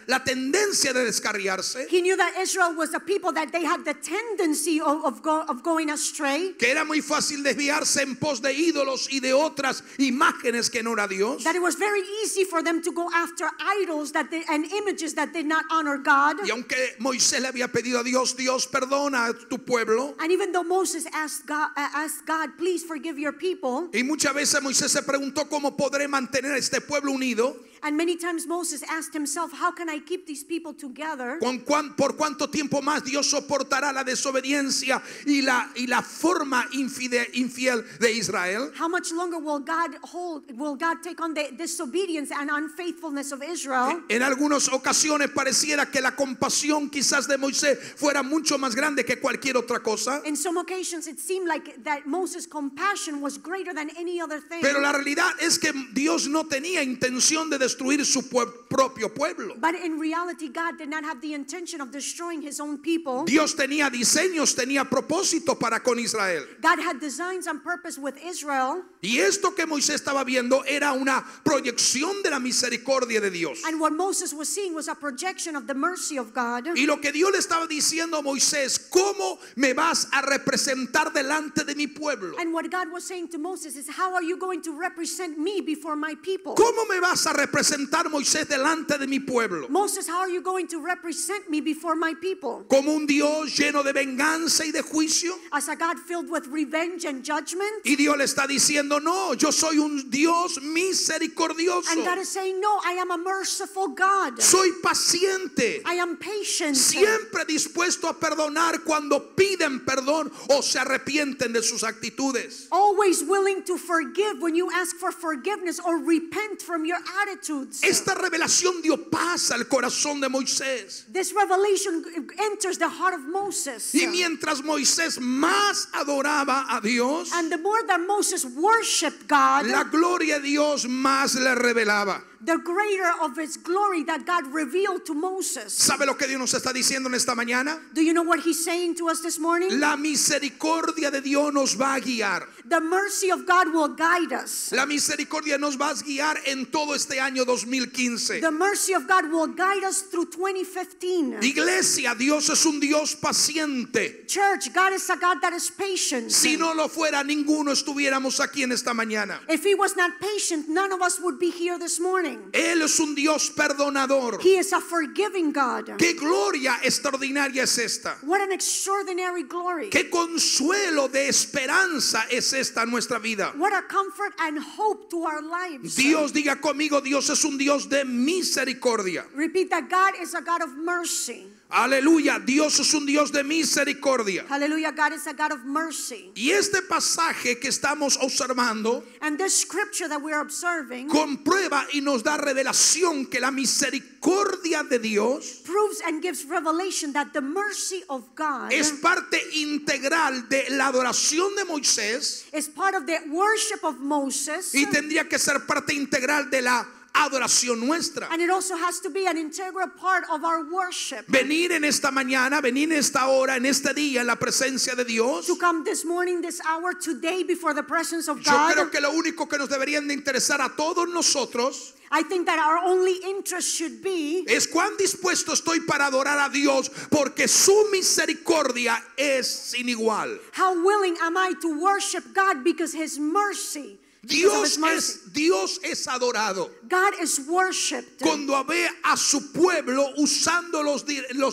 la tendencia de descarriarse. He knew that Israel was a people that they had the tendency of going astray. Que era muy fácil desviarse en pos de ídolos y de otras imágenes que no era Dios. That it was very easy for them to go after idols and images that did not honor God. Y aunque Moisés le había pedido a Dios, Dios perdona a tu pueblo. And even though Moses asked God, please forgive your people. Y muchas veces Moisés se preguntó cómo podré mantener a este pueblo unido. And many times Moses asked himself, how can I keep these people together? ¿Por cuánto tiempo más Dios soportará la desobediencia y la forma infiel de Israel? How much longer will God take on the disobedience and unfaithfulness of Israel? En algunas ocasiones pareciera que la compasión quizás de Moisés fuera mucho más grande que cualquier otra cosa. In some occasions it seemed like that Moses' compassion was greater than any other thing. Pero la realidad es que Dios no tenía intención de destruir su propio pueblo. But in reality, God did not have the intention of destroying his own people. Dios tenía diseños, tenía propósito para con Israel. God had designs and purpose with Israel. Y esto que Moisés estaba viendo era una proyección de la misericordia de Dios. And what Moses was seeing was a projection of the mercy of God. Y lo que Dios le estaba diciendo a Moisés: ¿cómo me vas a representar delante de mi pueblo? And what God was saying to Moses is, how are you going to represent me before my people? ¿Cómo me vas a representar representar Moisés delante de mi pueblo? Moses, how are you going to represent me before my people? ¿Como un Dios lleno de venganza y de juicio? As a God filled with revenge and judgment? Y Dios le está diciendo, no, yo soy un Dios misericordioso. And God is saying, no, I am a merciful God. Soy paciente. I am patient. Siempre dispuesto a perdonar cuando piden perdón o se arrepienten de sus actitudes. Always willing to forgive when you ask for forgiveness or repent from your attitudes. Esta revelación dio paz al corazón de Moisés. This revelation enters the heart of Moses. Y mientras Moisés más adoraba a Dios, And the more that Moses worshiped God, la gloria de Dios más le revelaba. the greater of his glory that God revealed to Moses. ¿Sabe lo que Dios nos está diciendo en esta mañana? Do you know what he's saying to us this morning? La misericordia de Dios nos va a guiar. The mercy of God will guide us. La misericordia nos va a guiar en todo este año 2015. The mercy of God will guide us through 2015. Iglesia, Dios es un Dios paciente. Church, God is a God that is patient. Si no lo fuera, ninguno estuviéramos aquí en esta mañana. If he was not patient, none of us would be here this morning. Él es un Dios perdonador. He is a forgiving God. Qué gloria extraordinaria es esta. What an extraordinary glory. Qué consuelo de esperanza es esta en nuestra vida. What a comfort and hope to our lives. Dios, diga conmigo, Dios es un Dios de misericordia. Repeat that God is a God of mercy. Aleluya, Dios es un Dios de misericordia. Hallelujah, God is a God of mercy. Y este pasaje que estamos observando And this scripture that we're observing comprueba y nos da revelación que la misericordia de Dios proves and gives revelation that the mercy of God es parte integral de la adoración de Moisés is part of the worship of Moses. y tendría que ser parte integral de la adoración nuestra. And it also has to be an integral part of our worship. Venir en esta mañana, venir en esta hora, en este día, en la presencia de Dios. To come this morning, this hour, today before the presence of Yo God. creo que lo único que nos deberían de interesar a todos nosotros I think that our only interest should be es cuán dispuesto estoy para adorar a Dios, porque su misericordia es sin igual. how willing am I to worship God because his mercy. Because of his mercy. Dios es adorado God is worshipped cuando ve a su pueblo usando los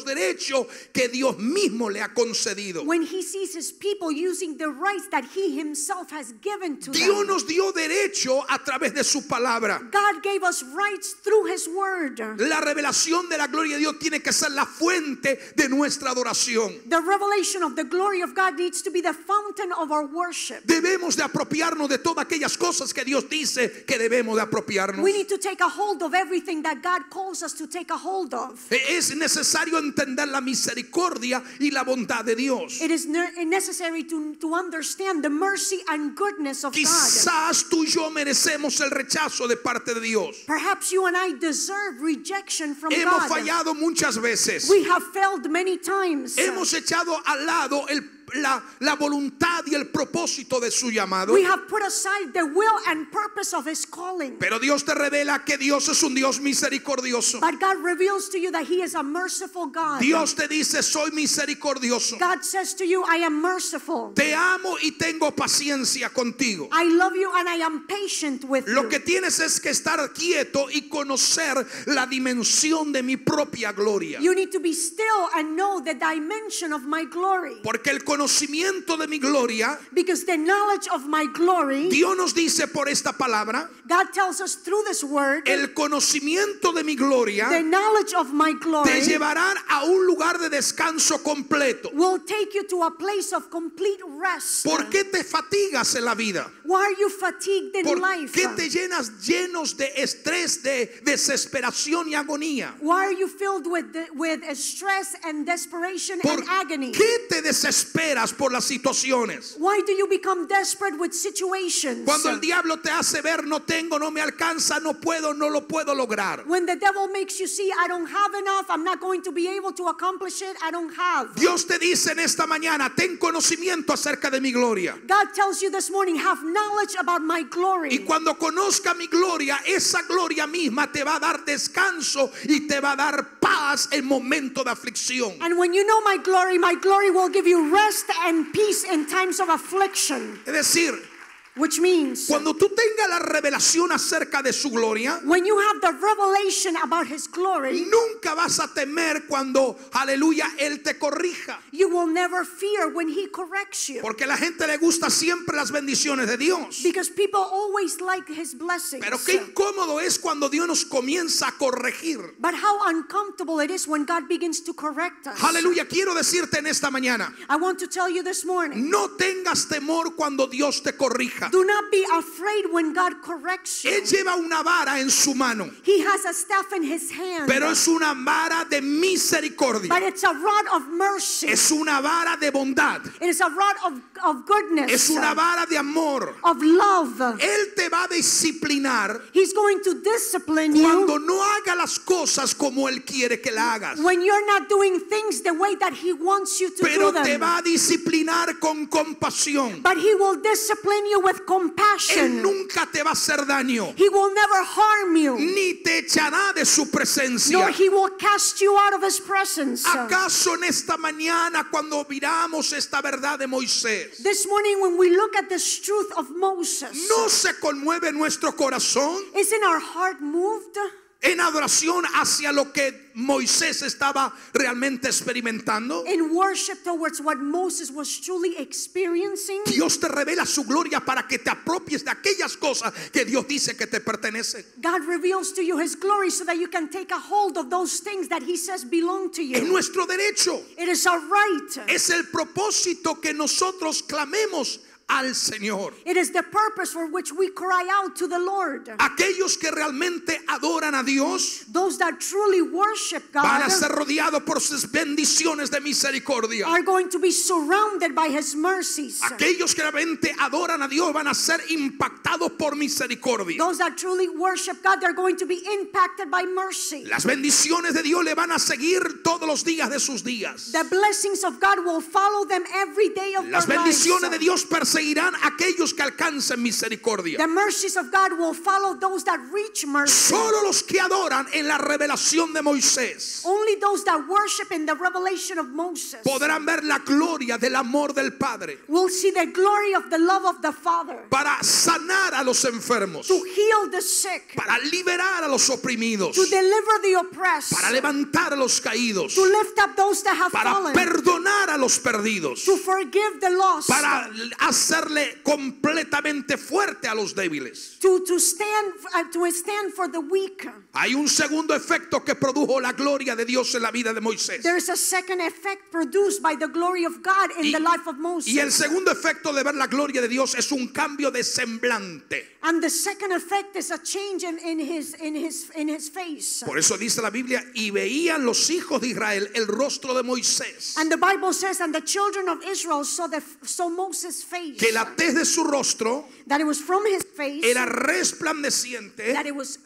derechos que Dios mismo le ha concedido. when he sees his people using the rights that he himself has given to Dios them. nos dio derecho a través de su palabra. God gave us rights through his word. La revelación de la gloria de Dios tiene que ser la fuente de nuestra adoración. The revelation of the glory of God needs to be the fountain of our worship. Debemos de apropiarnos de todas aquellas cosas que Dios dice que debemos de apropiarnos. We need to take a hold of everything that God calls us to take a hold of. Es necesario entender la misericordia y la bondad de Dios. It is necessary to understand the mercy and goodness of God. Quizás tú y yo merecemos el rechazo de parte de Dios. Perhaps you and I deserve rejection from Hemos God. fallado muchas veces. We have failed many times. Hemos echado al lado la voluntad y el propósito de su llamado. We have put aside the will and purpose of his calling. Pero Dios te revela que Dios es un Dios misericordioso. But God reveals to you that he is a merciful God. Dios te dice, soy misericordioso. God says to you, I am merciful. Te amo y tengo paciencia contigo. I love you and I am patient with Lo you. que tienes es que estar quieto y conocer la dimensión de mi propia gloria. You need to be still and know the dimension of my glory. Porque el conocimiento de mi gloria, Because the knowledge of my glory, Dios nos dice por esta palabra, God tells us through this word, el conocimiento de mi gloria the knowledge of my te glory llevará a un lugar de descanso completo. will take you to a place of complete rest. ¿Por qué te fatigas en la vida? Why are you fatigued in ¿Por life? qué te llenos de estrés, de desesperación y agonía? Why are you filled with stress and desperation ¿Por and agony? qué te desesperas por las situaciones? Why do you become desperate with situations? Cuando el diablo te hace ver, no tengo, no me alcanza, no puedo, no lo puedo lograr. When the devil makes you see, I don't have enough, I'm not going to be able to accomplish it, I don't have. Dios te dice en esta mañana, ten conocimiento acerca de mi gloria. God tells you this morning, have knowledge about my glory. Y cuando conozca mi gloria, esa gloria misma te va a dar descanso y te va a dar paz en momento de aflicción. And when you know my glory will give you rest and peace in times of affliction. Es decir, Which means cuando tú tengas la revelación acerca de su gloria, when you have the revelation about his glory, nunca vas a temer cuando, aleluya, Él te corrija. you will never fear when he corrects you. Porque a la gente le gusta siempre las bendiciones de Dios. Because people always like his blessings. Pero qué incómodo es cuando Dios nos comienza a corregir. But how uncomfortable it is when God begins to correct us. Aleluya, quiero decirte en esta mañana, I want to tell you this morning, no tengas temor cuando Dios te corrija. do not be afraid when God corrects you. Él lleva una vara en su mano, He has a staff in his hand, pero es una vara de misericordia. but it's a rod of mercy. Es una vara de bondad. It is a rod of goodness, Es una vara de amor. of love. Él te va a disciplinar He's going to discipline you cuando no haga las cosas como Él quiere que la hagas. when you're not doing things the way that he wants you to Pero do te them. va a disciplinar con compasión. But he will discipline you with Él compassion. nunca te va a hacer daño, He will never harm you, ni te echará de su nor presencia. he will cast you out of his presence. ¿Acaso en esta mañana cuando miramos esta verdad de Moisés, This morning when we look at this truth of Moses, no se conmueve nuestro corazón isn't our heart moved en adoración hacia lo que Moisés estaba realmente experimentando? in worship towards what Moses was truly experiencing? Dios te revela su gloria para que te apropies de aquellas cosas que Dios dice que te pertenecen. God reveals to you his glory so that you can take a hold of those things that he says belong to Es you. nuestro derecho, It is our right. es el propósito que nosotros clamemos al Señor. It is the purpose for which we cry out to the Lord. Aquellos que realmente adoran a Dios Those that truly worship van a God ser rodeados por sus bendiciones de misericordia. are going to be surrounded by his mercies. Aquellos que realmente adoran a Dios van a ser impactados por misericordia. Those that truly worship God, they're going to be impacted by mercy. Las bendiciones de Dios le van a seguir todos los días de sus días. The blessings of God will follow them every day of Las their lives. bendiciones de Dios perseguirán a aquellos que alcancen misericordia. The mercies of God will follow those that reach mercy. Solo los que adoran en la revelación de Moisés Only those that worship in the revelation of Moses podrán ver la gloria del amor del Padre will see the glory of the love of the Father para sanar a los enfermos, to heal the sick, para liberar a los oprimidos, to deliver the oppressed, para levantar a los caídos, to lift up those that have para fallen, perdonar a los perdidos, to forgive the lost, para hacerle completamente fuerte a los débiles. to stand for the weak. Hay un segundo efecto que produjo la gloria de Dios en la vida de Moisés. There's a second effect produced by the glory of God in the life of Moses. Y el segundo efecto de ver la gloria de Dios es un cambio de semblante. And the second effect is a change in his face. Por eso dice la Biblia, y veían los hijos de Israel el rostro de Moisés, And the Bible says, and the children of Israel saw Moses' face. que la tez de su rostro That it was from his face. era resplandeciente, That it was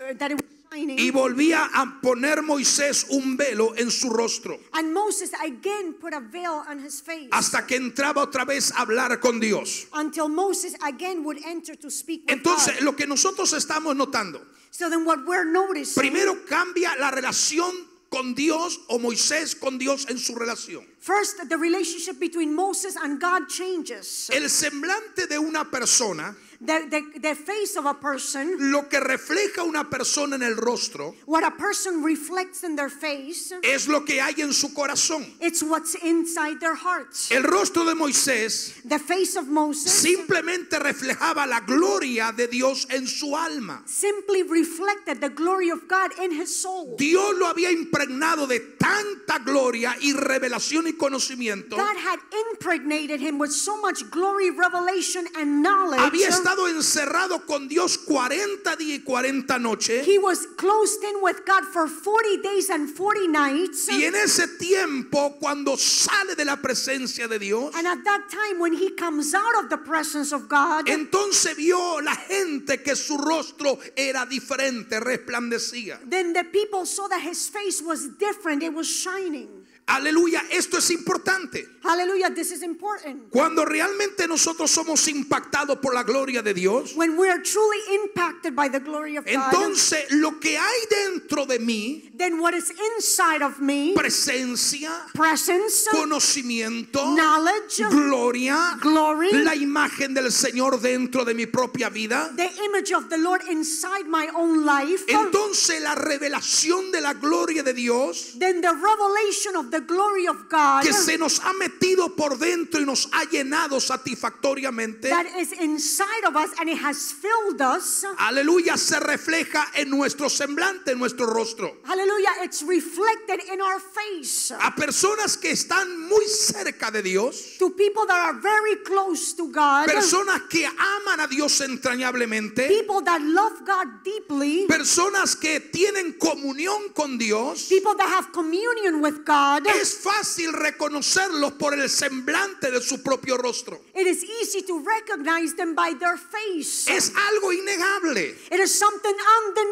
shining. y volvía a poner Moisés un velo en su rostro, And Moses again put a veil on his face. hasta que entraba otra vez a hablar con Dios. Until Moses again would enter to speak with Entonces, God. lo que nosotros estamos notando, So then what we're noticing, primero cambia la relación con Dios, o Moisés con Dios en su relación. first, the relationship between Moses and God changes. El semblante de una persona, The face of a person, lo que refleja una persona en el rostro, what a person reflects in their face, es lo que hay en su corazón. it's what's inside their hearts. El rostro de Moisés The face of Moses simplemente reflejaba la gloria de Dios en su alma. simply reflected the glory of God in his soul. Dios lo había impregnado de tanta gloria y revelación y conocimiento. God had impregnated him with so much glory, revelation, and knowledge. Había estado encerrado con Dios 40 días y 40 noches. He was closed in with God for 40 days and 40 nights. Y en ese tiempo, cuando sale de la presencia de Dios, And at that time, when he comes out of the presence of God, entonces vio la gente que su rostro era diferente, resplandecía. then the people saw that his face was different. It was shining. Aleluya, esto es importante. Hallelujah, this is important. Cuando realmente nosotros somos impactados por la gloria de Dios, When we are truly impacted by the glory of God, entonces lo que hay dentro de mí, then what is inside of me, presencia, presence, conocimiento, knowledge, gloria, glory, la imagen del Señor dentro de mi propia vida, the image of the Lord inside my own life, entonces la revelación de la gloria de Dios then the revelation of the glory of God que se nos ha metido por dentro y nos ha llenado satisfactoriamente, that is inside of us and it has filled us, aleluya, se refleja en nuestro semblante, en nuestro rostro. hallelujah, it's reflected in our face. A personas que están muy cerca de Dios, To people that are very close to God, personas que aman a Dios entrañablemente, people that love God deeply, personas que tienen comunión con Dios, people that have communion with God, es fácil reconocerlos por el semblante de su propio rostro. it is easy to recognize them by their face. Es algo innegable. It is something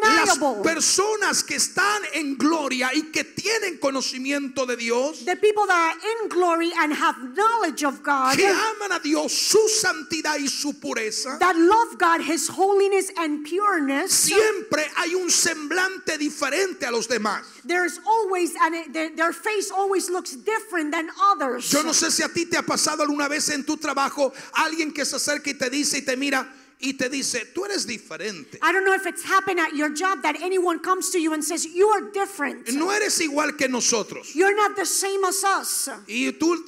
Las undeniable. personas que están en gloria y que tienen conocimiento de Dios, The people that are in glory and have knowledge of God, que aman a Dios, su santidad y su pureza, that love God, His holiness and pureness, siempre hay un semblante diferente a los demás. there's always, and their face always looks different than others. Yo no sé si a ti te ha pasado alguna vez en tu trabajo alguien que se acerca y te dice y te mira y te dice, tú eres diferente. I don't know if it's happened at your job that anyone comes to you and says, you are different. No eres igual que nosotros. You're not the same as us. Y tú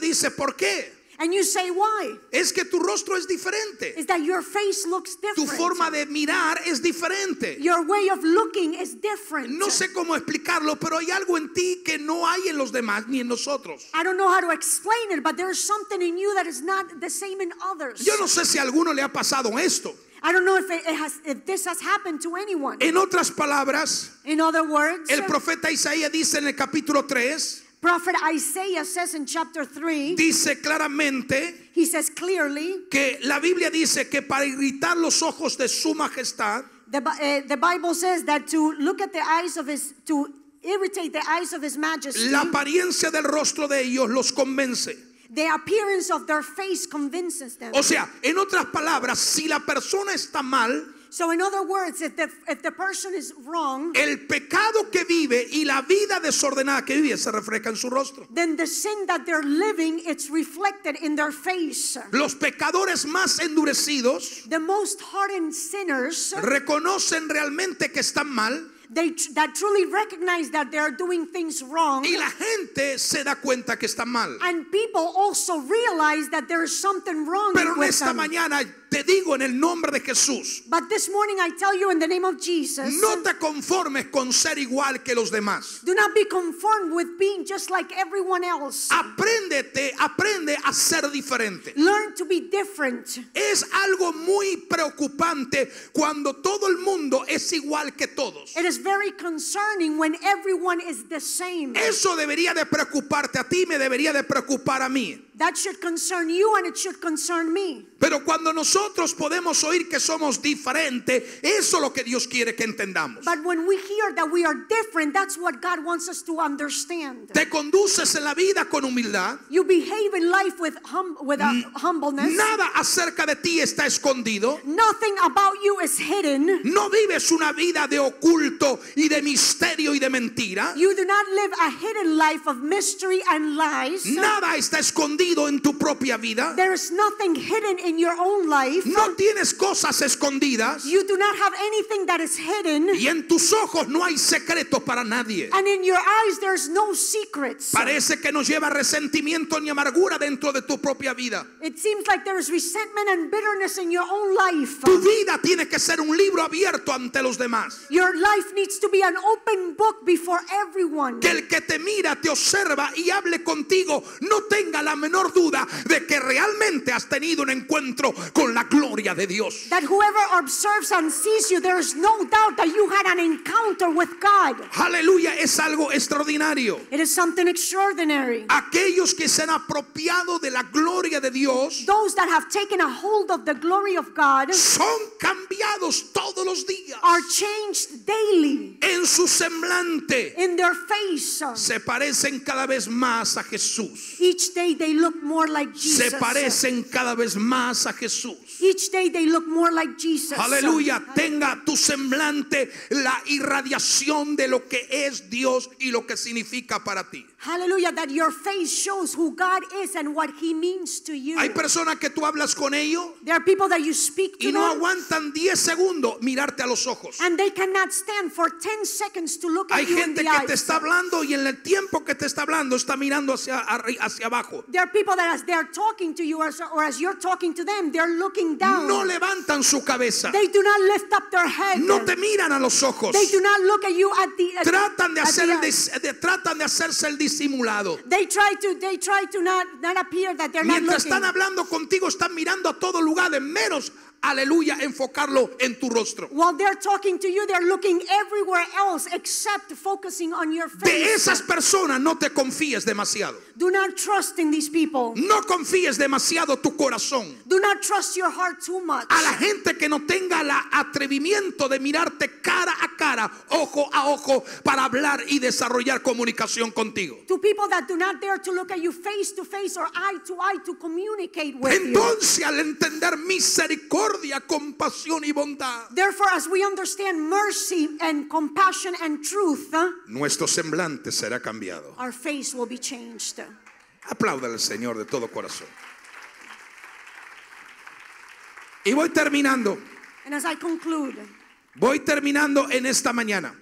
dices, ¿por qué? And you say, why? Es que tu rostro es diferente. Is that your face looks Tu different. forma de mirar es diferente. Your way of looking is different. No sé cómo explicarlo, pero hay algo en ti que no hay en los demás ni en nosotros. I don't know how to explain it, but there's something in you that is not the same in others. Yo no sé si a alguno le ha pasado esto. I don't know if this has happened to anyone. En otras palabras, In other words, el profeta Isaías dice en el capítulo 3, Prophet Isaiah says in chapter 3, dice claramente he says clearly, que la Biblia dice que para irritar los ojos de su majestad, the Bible says that to look at the eyes of his, to irritate the eyes of his majesty, la apariencia del rostro de ellos los convence. the appearance of their face convinces them. O sea, en otras palabras, si la persona está mal, So in other words, if the person is wrong, el pecado que vive y la vida desordenada que vive se refleja en su rostro. then the sin that they're living, it's reflected in their face. Los pecadores más endurecidos The most hardened sinners, reconocen realmente que están mal that truly recognize that they're doing things wrong. y la gente se da cuenta que está mal. And people also realize that there is something wrong Pero en with esta them. mañana te digo en el nombre de Jesús, But this morning I tell you in the name of Jesus, no te conformes con ser igual que los demás. do not be conformed with being just like everyone else. Aprende a ser diferente. Learn to be different. Es algo muy preocupante cuando todo el mundo es igual que todos. It is very concerning when everyone is the same. Eso debería de preocuparte a ti, me debería de preocupar a mí. That should concern you and it should concern me. Pero cuando nosotros podemos oír que somos diferentes, eso es lo que Dios quiere que entendamos. But when we hear that we are different, that's what God wants us to understand. Te conduces en la vida con humildad. You behave in life with humbleness. Nada acerca de ti está escondido. Nothing about you is hidden. No vives una vida de oculto y de misterio y de mentira. You do not live a hidden life of mystery and lies. Nada está escondido en tu propia vida. There is nothing hidden in your own life. No tienes cosas escondidas. You do not have anything that is hidden. Y en tus ojos no hay secretos para nadie. And in your eyes there's no secrets. Parece que no lleva resentimiento ni amargura dentro de tu propia vida. It seems like there is resentment and bitterness in your own life. Tu vida tiene que ser un libro abierto ante los demás. Your life needs to be an open book before everyone. Que el que te mira, te observa y hable contigo no tenga la menor menor duda de que realmente has tenido un encuentro con la gloria de Dios. That whoever observes and sees you, there is no doubt that you had an encounter with God. Aleluya, es algo extraordinario. It is something extraordinary. Aquellos que se han apropiado de la gloria de Dios Those that have taken a hold of the glory of God son cambiados todos los días. are changed daily. En su semblante In their face, se parecen cada vez más a Jesús. each day they look more like Se Jesus. parecen cada vez más a Jesús. Each day they look more like Jesus. Aleluya, tenga tu semblante la irradiación de lo que es Dios y lo que significa para ti. Hallelujah, that your face shows who God is and what He means to you. Hay personas que tú hablas con ellos There are people that you speak to y no them, aguantan 10 segundos mirarte a los ojos. and they cannot stand for 10 seconds to look Hay at you in gente the que te eyes. está hablando y en el tiempo que te está hablando está mirando hacia abajo. There are people that as they're talking to you or as you're talking to them, they're looking down. No levantan su cabeza. They do not lift up their head. No te miran a los ojos. They do not look at you at the Tratan de at hacer the eye. tratan de hacerse el disimulado. They try to not appear that they're not Mientras looking. están hablando contigo, están mirando a todo lugar, de menos, aleluya, enfocarlo en tu rostro. While they're talking to you, they're looking everywhere else except focusing on your De face. esas personas no te confíes demasiado. Do not trust in these people. No confíes demasiado tu corazón. Do not trust your heart too much. A la gente que no tenga el atrevimiento de mirarte cara a cara, ojo a ojo, para hablar y desarrollar comunicación contigo. To people that do not dare to look at you face to face or eye to communicate with you. Entonces, al entender misericordia, compasión y bondad, Therefore, as we understand mercy and compassion and truth, nuestro semblante será cambiado. our face will be changed. Apláudale al Señor de todo corazón. Y voy terminando. And as I conclude En esta mañana.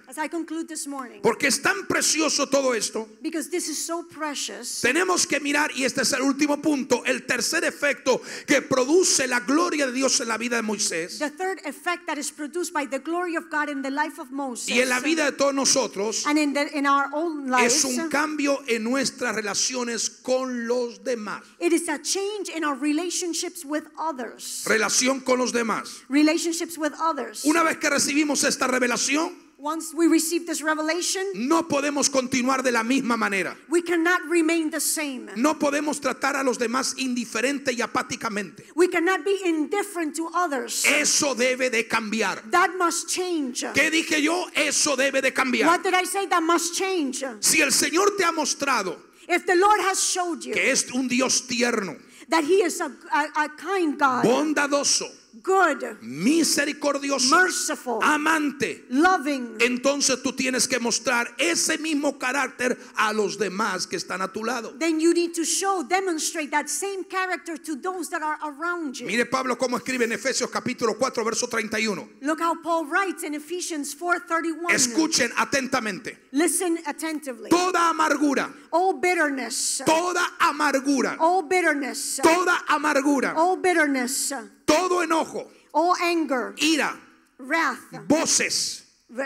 this morning, Porque es tan precioso todo esto. because this is so precious, Tenemos que mirar, y este es el último punto, el tercer efecto que produce la gloria de Dios en la vida de Moisés the third effect that is produced by the glory of God in the life of Moses y en la vida de todos nosotros and in our own lives, es un cambio en nuestras relaciones con los demás. it is a change in our relationships with others. Relación con los demás. Relationships with others. Una vez que recibimos esta revelación, Once we receive this revelation, no podemos continuar de la misma manera. we cannot remain the same. No podemos tratar a los demás indiferente y apáticamente. We cannot be indifferent to others. Eso debe de cambiar. That must change. ¿Qué dije yo? Eso debe de cambiar. What did I say? That must change. Si el Señor te ha mostrado If the Lord has showed you que es un Dios tierno, that He is a kind God, bondadoso, good, misericordioso, merciful, amante, loving, entonces tú tienes que mostrar ese mismo carácter a los demás que están a tu lado. then you need to demonstrate that same character to those that are around you. Mire Pablo cómo escribe en Efesios capítulo 4 verso 31. Look how Paul writes in Ephesians 4:31. Escuchen atentamente. Listen attentively. Toda amargura, All bitterness, toda amargura, all bitterness, toda amargura, all bitterness, todo enojo, all anger, ira, wrath, voces,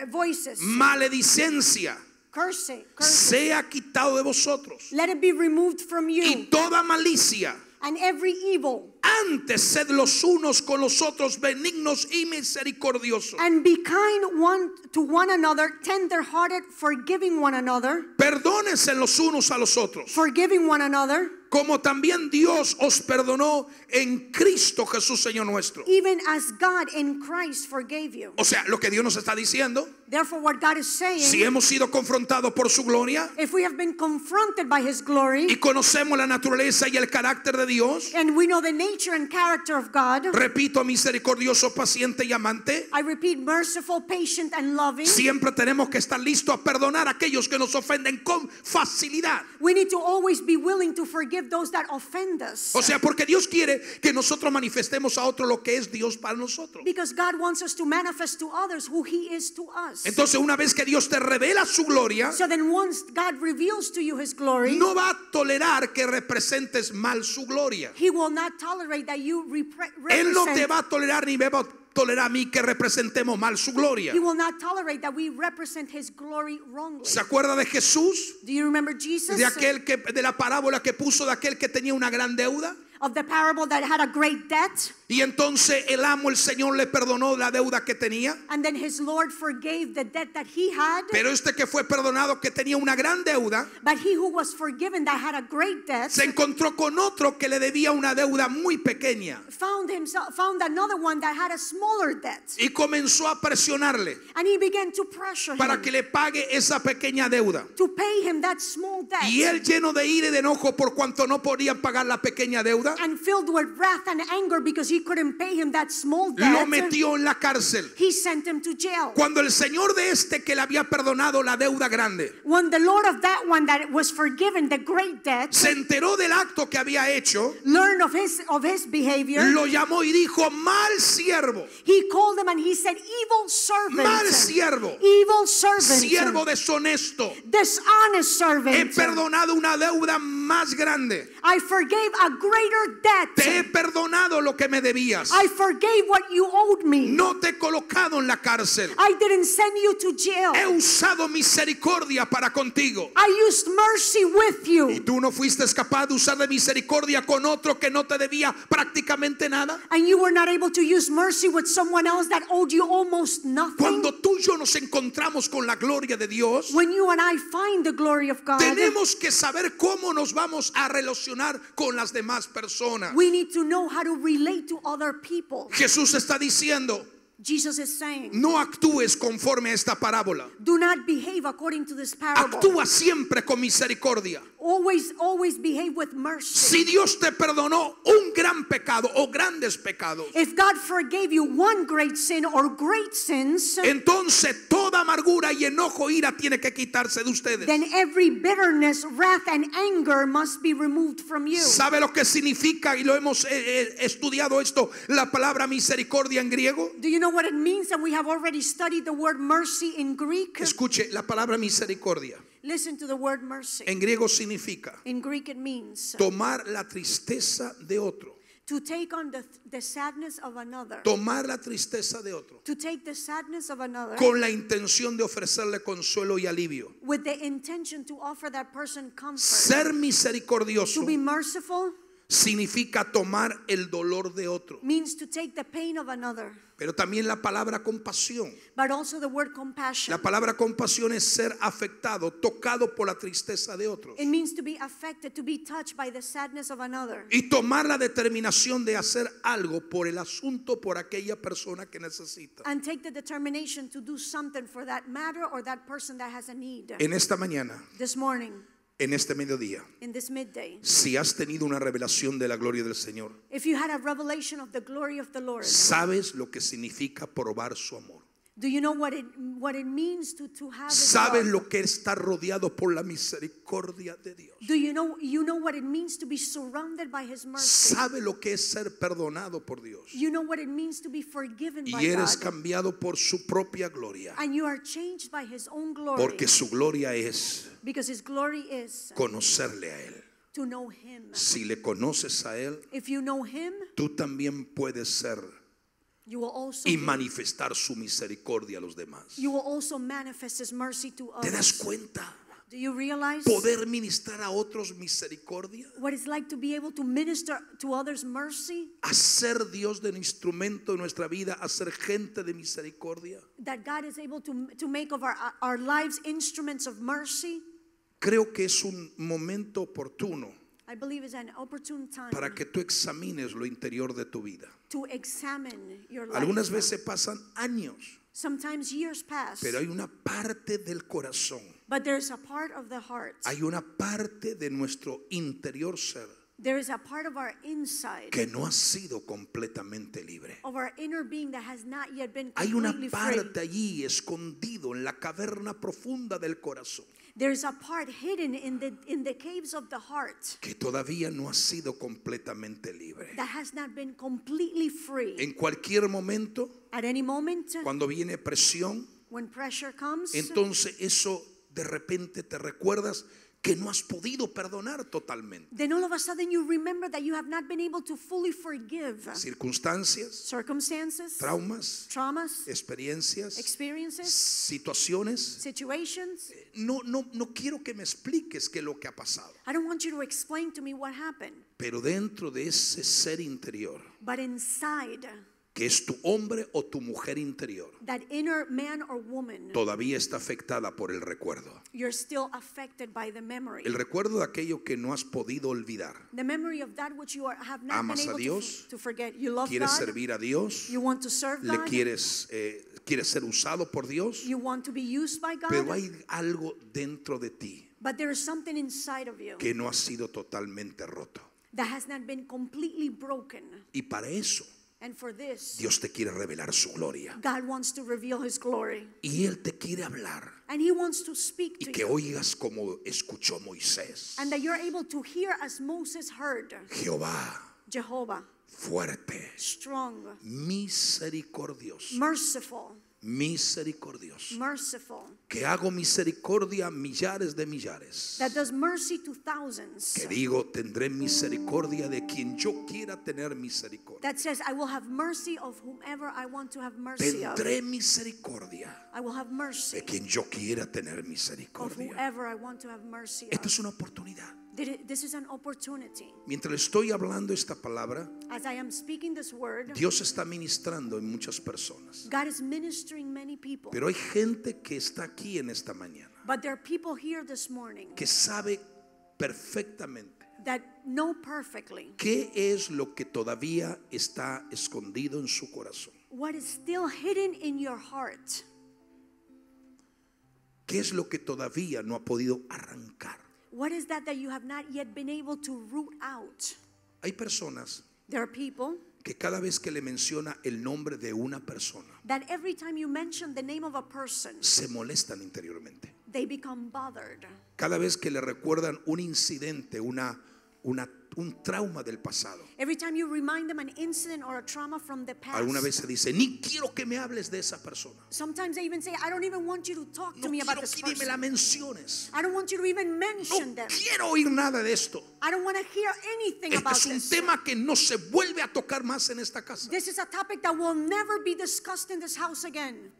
voices, maledicencia, curses, sea quitado de vosotros. let it be removed from Y you, toda malicia. and every evil, Antes sed los unos con los otros benignos y misericordiosos, and be kind one to one another, tender-hearted, forgiving one another, perdónense los unos a los otros, forgiving one another, como también Dios os perdonó en Cristo Jesús Señor nuestro. even as God in Christ forgave you. O sea, lo que Dios nos está diciendo, Therefore, what God is saying, si hemos sido confrontados por su gloria if we have been confronted by His glory, y conocemos la naturaleza y el carácter de Dios, and we know the nature and character of God, repito, misericordioso, paciente y amante, I repeat, merciful, patient, and loving, siempre tenemos que estar listos a perdonar a aquellos que nos ofenden con facilidad. we need to always be willing to forgive those that offend us. O sea, porque Dios quiere que nosotros manifestemos a otro lo que es Dios para nosotros. Because God wants us to manifest to others who He is to us. Entonces, una vez que Dios te revela su gloria, So then once God reveals to you His glory, no va a tolerar que representes mal su gloria. He will not tolerate that you Él no te represent. va a tolerar ni va a tolerar a mí que representemos mal su gloria. He will not tolerate that we represent His glory wrongly. ¿Se acuerda de Jesús? Do you remember Jesus? De la parábola que puso de aquel que tenía una gran deuda. Of the parable that had a great debt. Y entonces el amo, el Señor, le perdonó la deuda que tenía. And then his Lord forgave the debt that he had. Pero este que fue perdonado, que tenía una gran deuda, But he who was forgiven that had a great debt se encontró con otro que le debía una deuda muy pequeña. found another one that had a smaller debt. Y comenzó a presionarle And he began to pressure para him que le pague esa pequeña deuda. to pay him that small debt. Y él, lleno de ira y de enojo por cuanto no podía pagar la pequeña deuda, And filled with wrath and anger because he couldn't pay him that small lo debt, metió en la cárcel. he sent him to jail. Cuando el Señor de este que le había perdonado la deuda grande When the Lord of that one that was forgiven the great debt se enteró del acto que había hecho, learned of his behavior, lo llamó y dijo: mal siervo, he called him and he said, evil servant, mal siervo, evil servant, siervo deshonesto, dishonest servant. he perdonado una deuda más grande. I forgave a greater debt. Te he perdonado lo que me debías. I forgave what you owed me. No te he colocado en la cárcel. I didn't send you to jail. He usado misericordia para contigo. I used mercy with ¿Y you. tú no fuiste capaz de usar de misericordia con otro que no te debía prácticamente nada? And you were not able to use mercy with someone else that owed you almost nothing. Cuando tú y yo nos encontramos con la gloria de Dios, When you and I find the glory of God, tenemos que saber cómo nos vamos a relacionar con las demás personas. we need to know how to relate to other people. Jesús está diciendo: Jesus is saying, no actúes conforme a esta parábola. do not behave according to this parable. Actúa siempre con misericordia. Always behave with mercy. Si Dios te perdonó un gran pecado o grandes pecados, If God forgave you one great sin or great sins, entonces toda amargura y enojo, ira tiene que quitarse de ustedes. then every bitterness, wrath, and anger must be removed from you. ¿Sabe lo que significa? Y lo hemos estudiado esto, la palabra misericordia en griego. Do you know what it means? And we have already studied the word mercy in Greek. Escuche, la palabra misericordia Listen to the word mercy. en griego significa In Greek it means tomar la tristeza de otro. to take on the sadness of another. Tomar la tristeza de otro To take the sadness of another con la intención de ofrecerle consuelo y alivio. with the intention to offer that person comfort. Ser misericordioso To be merciful significa tomar el dolor de otro. means to take the pain of another. Pero también la palabra compasión. But also the word compassion. La palabra compasión es ser afectado, tocado por la tristeza de otros. It means to be affected, to be touched by the sadness of another. Y tomar la determinación de hacer algo por el asunto, por aquella persona que necesita. And take the determination to do something for that matter or that person that has a need. En esta mañana, This morning, en este mediodía, in this midday, si has tenido una revelación de la gloria del Señor, if you had a revelation of the glory of the Lord, sabes lo que significa probar su amor. do you know what it means to have His Sabes love? lo que es estar rodeado por la misericordia de Dios. Do you know what it means to be surrounded by His mercy? Sabe lo que es ser perdonado por Dios. You know what it means to be forgiven by Y eres God. cambiado por su propia gloria. And you are changed by His own glory. Porque su gloria es Because His glory is conocerle a Él. to know Him. Si le conoces a Él, If you know Him, tú también puedes ser you will also y manifestar su misericordia a los demás. you will also manifest His mercy to ¿Te das others. cuenta? Do you realize Poder ministrar a otros misericordia. what it's like to be able to minister to others mercy? Hacer Dios de instrumento en nuestra vida, hacer gente de misericordia. That God is able to make of our lives instruments of mercy. Creo que es un momento oportuno I believe is an opportune time para que tú examines lo interior de tu vida. to examine your life. Algunas veces pasan años, Sometimes years pass, pero hay una parte del corazón, but there's a part of the heart. hay una parte de nuestro interior ser There is a part of our inside, que no ha sido completamente libre. of our inner being that has not yet been Hay una completely parte free. allí escondido en la caverna profunda del corazón There is a part hidden in the caves of the heart que todavía no ha sido completamente libre. that has not been completely free. En cualquier momento, At any moment, cuando viene presión, when pressure comes, entonces eso de repente te recuerdas que no has podido perdonar totalmente. then all of a sudden you remember that you have not been able to fully forgive. Circunstancias, Circumstances, traumas, traumas, experiencias, experiences, situaciones. situations. No quiero que me expliques qué es lo que ha pasado. I don't want you to explain to me what happened, Pero dentro de ese ser interior, but inside que es tu hombre o tu mujer interior, that inner man or woman, todavía está afectada por el recuerdo. you're still affected by the memory. El recuerdo de aquello que no has podido olvidar. The memory of that which you have not Amas been a able Dios, to forget. You love ¿Quieres God. servir a Dios? You want to serve ¿Le God. quieres ser usado por Dios? You want to be used by God. Pero hay algo dentro de ti But there is something inside of you que no ha sido totalmente roto. that has not been completely broken. Y para eso And for this, Dios te quiere revelar su gloria. God wants to reveal His glory. Y Él te quiere hablar. And He wants to speak Y to que you. oigas como escuchó Moisés. And that you're able to hear as Moses heard. Jehová, Jehovah, fuerte, strong, misericordioso, merciful, misericordioso. merciful, Que hago misericordia a millares de millares. that does mercy to thousands. Que digo, tendré misericordia de quien yo quiera tener misericordia. That says, I will have mercy of whomever I want to have mercy of. Tendré misericordia I will have mercy de quien yo quiera tener of misericordia. whoever I want to have mercy Esta of. es una oportunidad. This is an opportunity. Mientras le estoy hablando esta palabra, As I am speaking this word, Dios está ministrando en muchas personas. God is ministering many people. Pero hay gente que está aquí en esta mañana But there are people here this morning que sabe perfectamente that know perfectly qué es lo que todavía está escondido en su corazón. what is still hidden in your heart. ¿Qué es lo que todavía no ha podido arrancar? What is that you have not yet been able to root out? Hay personas There are people que cada vez que le menciona el nombre de una persona, that every time you mention the name of a person, se molestan interiormente. they become bothered. Cada vez que le recuerdan un incidente, un trauma del pasado, Every time you remind them an incident or a trauma from the past. alguna vez se dice, ni quiero que me hables de esa persona. Sometimes they even say, I don't even want you to talk No to me about quiero this que ni me la person. menciones. I don't want you to even mention No them. quiero oír nada de esto. I don't want to hear anything Este about es un this. tema que no se vuelve a tocar más en esta casa. This is a topic that will never be discussed in this house again.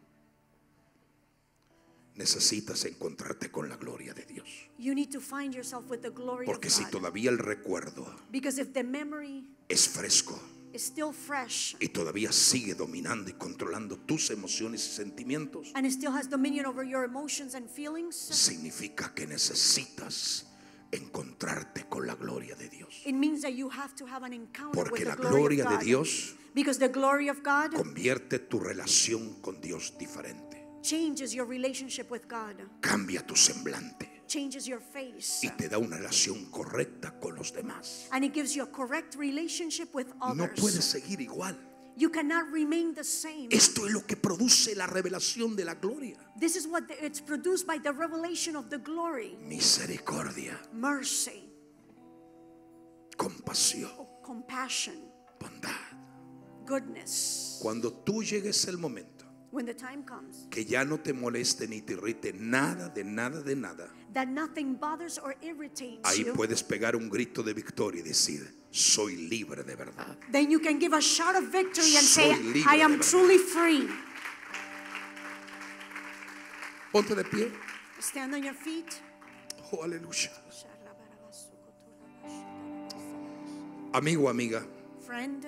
Necesitas encontrarte con la gloria de Dios. You need to find yourself with the glory Porque of si God. todavía el recuerdo Because if the memory es fresco is still fresh y todavía sigue dominando y controlando tus emociones y sentimientos, and it still has dominion over your emotions and feelings, significa que necesitas encontrarte con la gloria de Dios. it means that you have to have an encounter Porque with la the glory gloria of de God. Dios Because the glory of God convierte tu relación con Dios diferente. changes your relationship with God, Cambia tu semblante changes your face, y te da una relación correcta con los demás. and it gives you a correct relationship with No puedes others. seguir igual. You cannot remain the same. Esto es lo que produce la revelación de la gloria. This is what it's produced by the revelation of the glory. Misericordia, Mercy, compasión, compassion, bondad. goodness. Cuando tú llegues el momento When the time comes que ya no te moleste ni te irrite nada de nada de nada, that nothing bothers or irritates ahí you, puedes pegar un grito de victoria y decir, soy libre de verdad. then you can give a shout of victory and say, Soy libre I de am verdad. truly free. Ponte de pie. Stand on your feet. Oh, aleluya. Amigo, amiga, Friend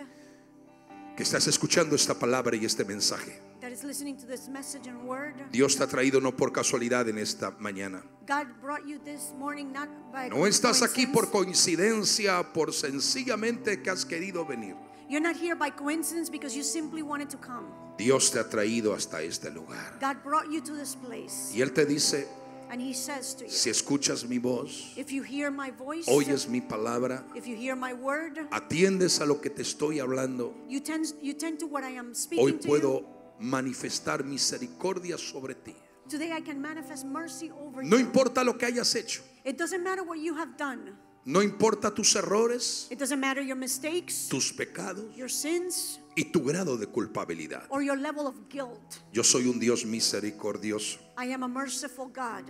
que estás escuchando esta palabra y este mensaje, that is listening to this message and word, Dios te ha traído no por casualidad en esta mañana. God brought you this morning not by No estás aquí por coincidence. coincidencia, por sencillamente que has querido venir. You're not here by coincidence because you simply wanted to come. Dios te ha traído hasta este lugar. God brought you to this place, Y Él te dice, and He says to you, si escuchas mi voz, if you hear my voice, oyes mi palabra, if you hear my word, atiendes a lo que te estoy hablando, you tend to what I am hoy speaking to you. puedo manifestar misericordia sobre ti. Today I can manifest mercy over No you. importa lo que hayas hecho, It doesn't matter what you have done. no importa tus errores, It doesn't matter your mistakes, tus pecados your sins, y tu grado de culpabilidad. or your level of guilt. Yo soy un Dios misericordioso. I am a merciful God.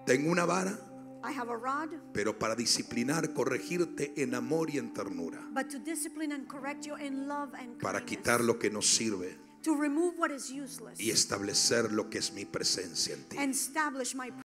Tengo una vara I have a rod, pero para disciplinar, corregirte en amor y en ternura, but to discipline and correct you in love and para kindness, quitar lo que nos sirve to remove what is useless y establecer lo que es mi presencia en ti. and establish my